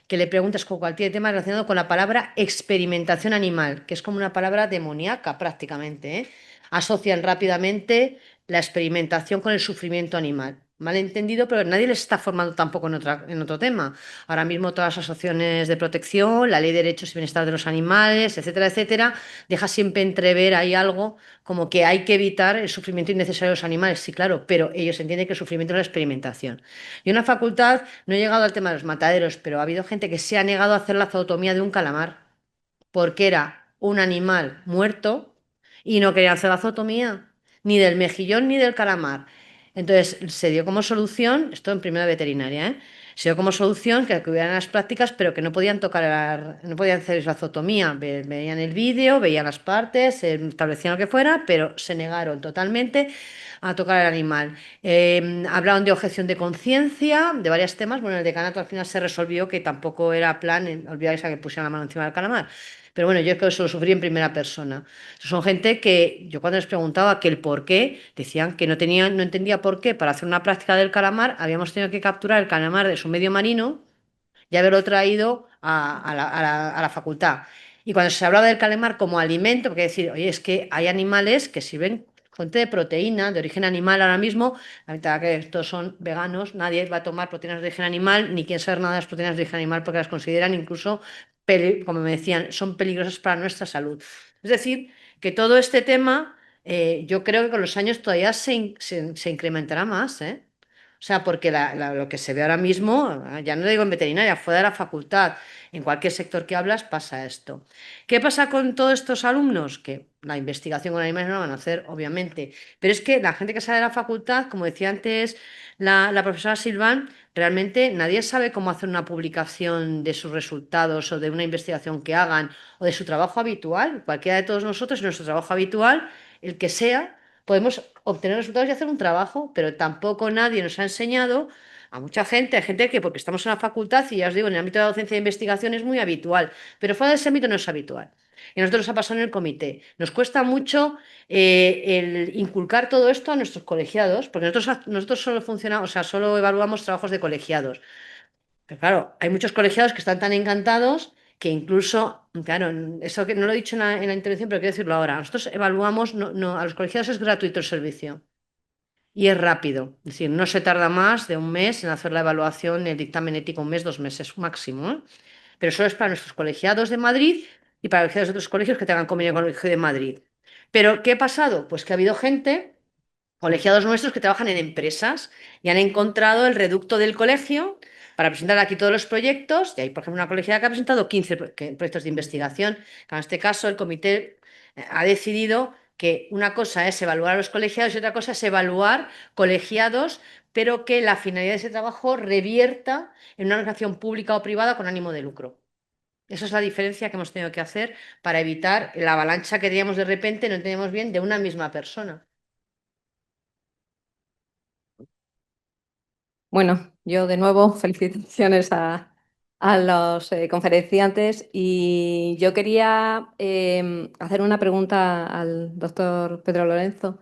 Speaker 4: que le preguntes con cualquier tema relacionado con la palabra experimentación animal, que es como una palabra demoníaca prácticamente, ¿eh? Asocian rápidamente la experimentación con el sufrimiento animal. Mal entendido, pero nadie les está formando tampoco en otro tema. Ahora mismo todas las asociaciones de protección, la ley de derechos y bienestar de los animales, etcétera, etcétera, deja siempre entrever ahí algo como que hay que evitar el sufrimiento innecesario de los animales. Sí, claro, pero ellos entienden que el sufrimiento es la experimentación. Y una facultad, no he llegado al tema de los mataderos, pero ha habido gente que se ha negado a hacer la zootomía de un calamar porque era un animal muerto y no querían hacer la zootomía ni del mejillón ni del calamar. Entonces se dio como solución, esto en primera veterinaria, ¿eh? Se dio como solución que hubieran las prácticas, pero que no podían no podían hacer la zootomía. Veían el vídeo, veían las partes, establecían lo que fuera, pero se negaron totalmente a tocar al animal. Hablaron de objeción de conciencia, de varios temas. Bueno, el decanato al final se resolvió que tampoco era plan, olvidáis a que pusieran la mano encima del calamar. Pero bueno, yo es que eso lo sufrí en primera persona. Son gente que yo cuando les preguntaba que el por qué, decían que no entendía por qué. Para hacer una práctica del calamar habíamos tenido que capturar el calamar de su medio marino y haberlo traído a la facultad. Y cuando se hablaba del calamar como alimento, porque decir, oye, es que hay animales que sirven fuente de proteína de origen animal ahora mismo, la verdad que estos son veganos, nadie va a tomar proteínas de origen animal, ni quiere saber nada de las proteínas de origen animal porque las consideran incluso, como me decían, son peligrosas para nuestra salud. Es decir, que todo este tema, yo creo que con los años todavía se incrementará más, ¿eh? O sea, porque lo que se ve ahora mismo, ya no digo en veterinaria, fuera de la facultad, en cualquier sector que hablas pasa esto. ¿Qué pasa con todos estos alumnos? Que la investigación con animales no la van a hacer, obviamente, pero es que la gente que sale de la facultad, como decía antes la profesora Silván, realmente nadie sabe cómo hacer una publicación de sus resultados o de una investigación que hagan o de su trabajo habitual. Cualquiera de todos nosotros, en nuestro trabajo habitual, el que sea, podemos obtener resultados y hacer un trabajo, pero tampoco nadie nos ha enseñado a mucha gente, hay gente que porque estamos en la facultad y ya os digo, en el ámbito de la docencia e investigación es muy habitual, pero fuera de ese ámbito no es habitual. Y a nosotros nos ha pasado en el comité. Nos cuesta mucho el inculcar todo esto a nuestros colegiados, porque nosotros solo funcionamos, o sea, solo evaluamos trabajos de colegiados. Pero claro, hay muchos colegiados que están tan encantados que incluso, claro, eso que no lo he dicho en la intervención, pero quiero decirlo ahora. Nosotros evaluamos, a los colegiados es gratuito el servicio y es rápido. Es decir, no se tarda más de un mes en hacer la evaluación, el dictamen ético, un mes, 2 meses máximo, ¿eh? Pero solo es para nuestros colegiados de Madrid y para colegiados de otros colegios que tengan convenio con el Colegio de Madrid. Pero, ¿qué ha pasado? Pues que ha habido gente, colegiados nuestros, que trabajan en empresas y han encontrado el reducto del colegio para presentar aquí todos los proyectos. Y hay, por ejemplo, una colegiada que ha presentado 15 proyectos de investigación. En este caso, el comité ha decidido que una cosa es evaluar a los colegiados y otra cosa es evaluar colegiados, pero que la finalidad de ese trabajo revierta en una organización pública o privada con ánimo de lucro. Esa es la diferencia que hemos tenido que hacer para evitar la avalancha que teníamos de repente, no teníamos bien, de una misma persona.
Speaker 10: Bueno, yo de nuevo felicitaciones a los conferenciantes y yo quería hacer una pregunta al doctor Pedro Lorenzo.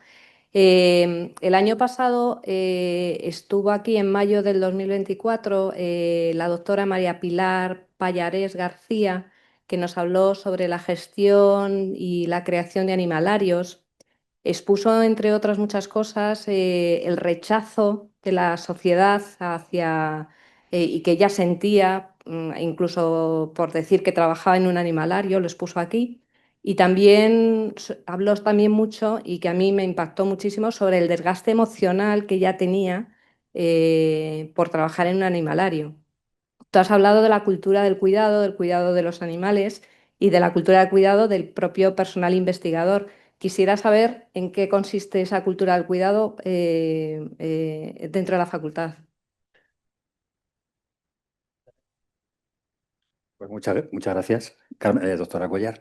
Speaker 10: El año pasado estuvo aquí en mayo del 2024 la doctora María Pilar Pallarés García, que nos habló sobre la gestión y la creación de animalarios. Expuso, entre otras muchas cosas, el rechazo de la sociedad hacia y que ella sentía, incluso por decir que trabajaba en un animalario, lo expuso aquí. Y también habló también mucho, y que a mí me impactó muchísimo, sobre el desgaste emocional que ella tenía por trabajar en un animalario. Tú has hablado de la cultura del cuidado de los animales y de la cultura del cuidado del propio personal investigador. Quisiera saber en qué consiste esa cultura del cuidado dentro de la facultad.
Speaker 5: Pues muchas gracias, doctora Cuellar.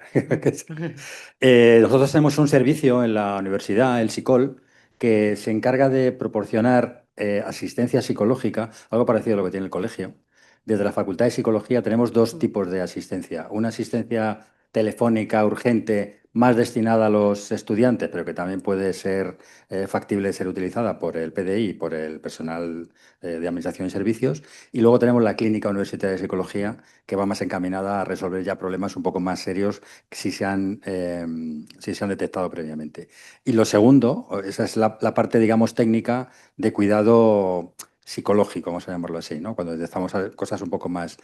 Speaker 5: Nosotros tenemos un servicio en la universidad, el SICOL, que se encarga de proporcionar asistencia psicológica, algo parecido a lo que tiene el colegio. Desde la Facultad de Psicología tenemos dos tipos de asistencia. Una asistencia telefónica urgente más destinada a los estudiantes, pero que también puede ser factible de ser utilizada por el PDI y por el personal de Administración y Servicios. Y luego tenemos la Clínica Universitaria de Psicología, que va más encaminada a resolver ya problemas un poco más serios si se han detectado previamente. Y lo segundo, esa es la parte, digamos, técnica de cuidado psicológico, vamos a llamarlo así, ¿no? Cuando detectamos cosas un poco más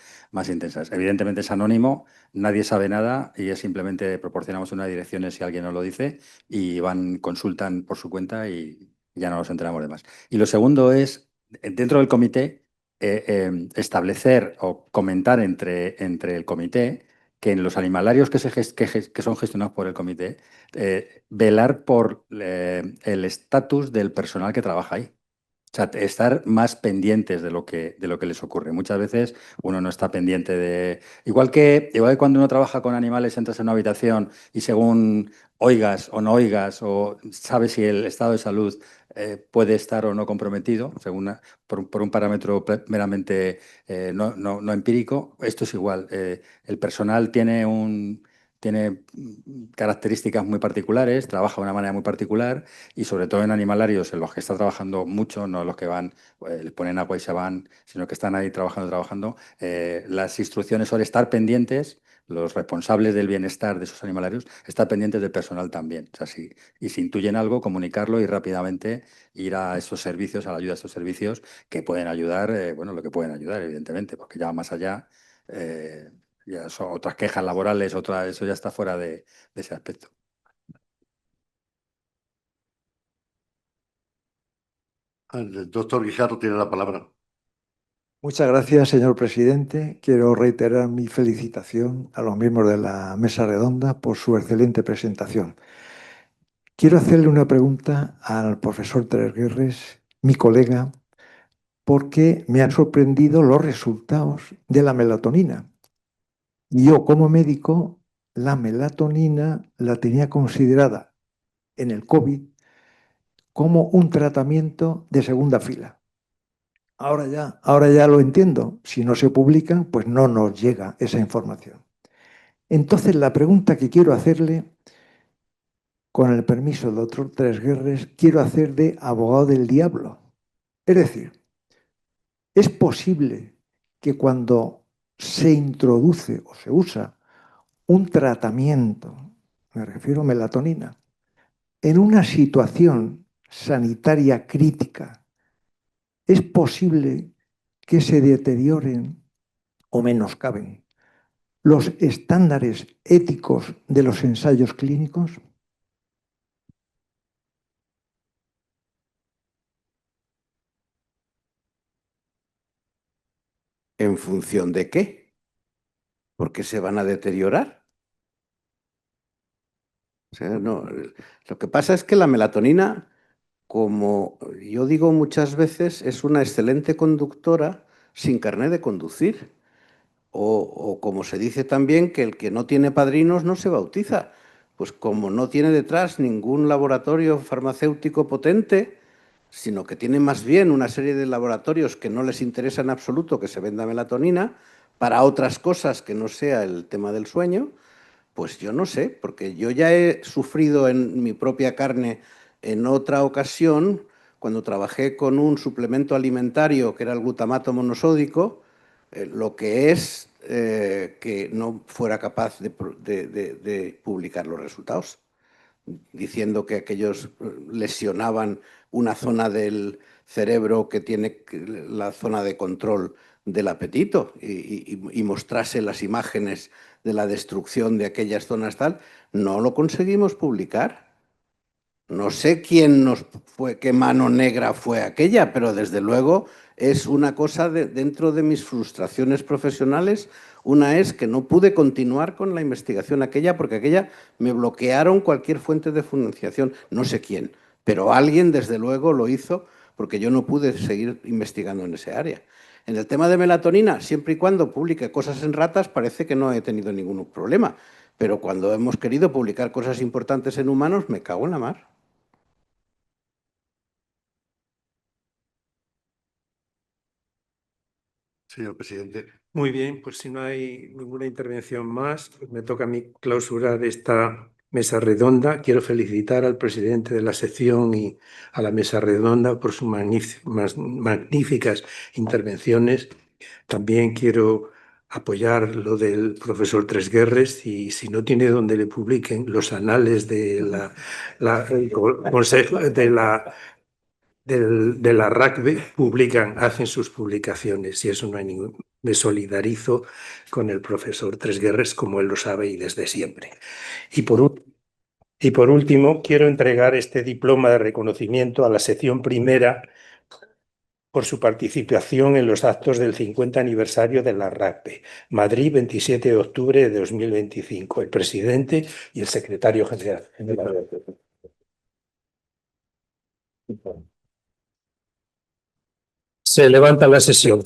Speaker 5: intensas. Evidentemente es anónimo, nadie sabe nada y es simplemente proporcionamos unas direcciones si alguien nos lo dice y consultan por su cuenta y ya no nos enteramos de más. Y lo segundo es, dentro del comité, establecer o comentar entre el comité que en los animalarios que son gestionados por el comité, velar por el estatus del personal que trabaja ahí. O sea, estar más pendientes de lo que les ocurre. Muchas veces uno no está pendiente de... Igual que cuando uno trabaja con animales, entras en una habitación y según oigas o no oigas o sabes si el estado de salud puede estar o no comprometido, según por un parámetro meramente no empírico, esto es igual. El personal tiene características muy particulares, trabaja de una manera muy particular y sobre todo en animalarios en los que está trabajando mucho, no los que van, les ponen agua y se van, sino que están ahí trabajando. Las instrucciones son estar pendientes, los responsables del bienestar de esos animalarios, estar pendientes del personal también. O sea, y si intuyen algo, comunicarlo y rápidamente ir a esos servicios, a la ayuda de esos servicios que pueden ayudar, lo que pueden ayudar, evidentemente, porque ya va más allá. Ya son otras quejas laborales, eso ya está fuera de ese aspecto.
Speaker 2: El doctor Guijarro tiene la palabra.
Speaker 11: Muchas gracias, señor presidente. Quiero reiterar mi felicitación a los miembros de la mesa redonda por su excelente presentación. Quiero hacerle una pregunta al profesor Tresguerres, mi colega, porque me han sorprendido los resultados de la melatonina. Yo, como médico, la melatonina la tenía considerada en el COVID como un tratamiento de segunda fila. Ahora ya lo entiendo. Si no se publica, pues no nos llega esa información. Entonces, la pregunta que quiero hacerle, con el permiso del doctor Tresguerres, quiero hacer de abogado del diablo. Es decir, ¿es posible que cuando se introduce o se usa un tratamiento, me refiero a melatonina, en una situación sanitaria crítica, es posible que se deterioren o menoscaben los estándares éticos de los ensayos clínicos?
Speaker 3: ¿En función de qué? ¿Por qué se van a deteriorar? O sea, no, lo que pasa es que la melatonina, como yo digo muchas veces, es una excelente conductora sin carné de conducir. O como se dice también, que el que no tiene padrinos no se bautiza. Pues como no tiene detrás ningún laboratorio farmacéutico potente, sino que tiene más bien una serie de laboratorios que no les interesa en absoluto que se venda melatonina para otras cosas que no sea el tema del sueño, pues yo no sé, porque yo ya he sufrido en mi propia carne en otra ocasión, cuando trabajé con un suplemento alimentario que era el glutamato monosódico, lo que es que no fuera capaz de publicar los resultados, diciendo que aquellos lesionaban una zona del cerebro que tiene la zona de control del apetito y mostrase las imágenes de la destrucción de aquellas zonas tal, no lo conseguimos publicar. No sé qué mano negra fue aquella, pero desde luego es una cosa dentro de mis frustraciones profesionales. Una es que no pude continuar con la investigación aquella porque aquella me bloquearon cualquier fuente de financiación. No sé quién, pero alguien desde luego lo hizo porque yo no pude seguir investigando en ese área. En el tema de melatonina, siempre y cuando publique cosas en ratas, parece que no he tenido ningún problema. Pero cuando hemos querido publicar cosas importantes en humanos, me cago en la mar.
Speaker 2: Señor presidente.
Speaker 1: Muy bien, pues si no hay ninguna intervención más, pues me toca a mí clausurar esta mesa redonda. Quiero felicitar al presidente de la sección y a la mesa redonda por sus magníficas intervenciones. También quiero apoyar lo del profesor Tresguerres y si no tiene donde le publiquen los anales de el consejo de la RACB hacen sus publicaciones y eso no hay ningún. Me solidarizo con el profesor Tresguerres como él lo sabe y desde siempre. Y por último, quiero entregar este diploma de reconocimiento a la sección primera por su participación en los actos del 50 aniversario de la RACB, Madrid, 27 de octubre de 2025, el presidente y el secretario general. Se levanta la sesión.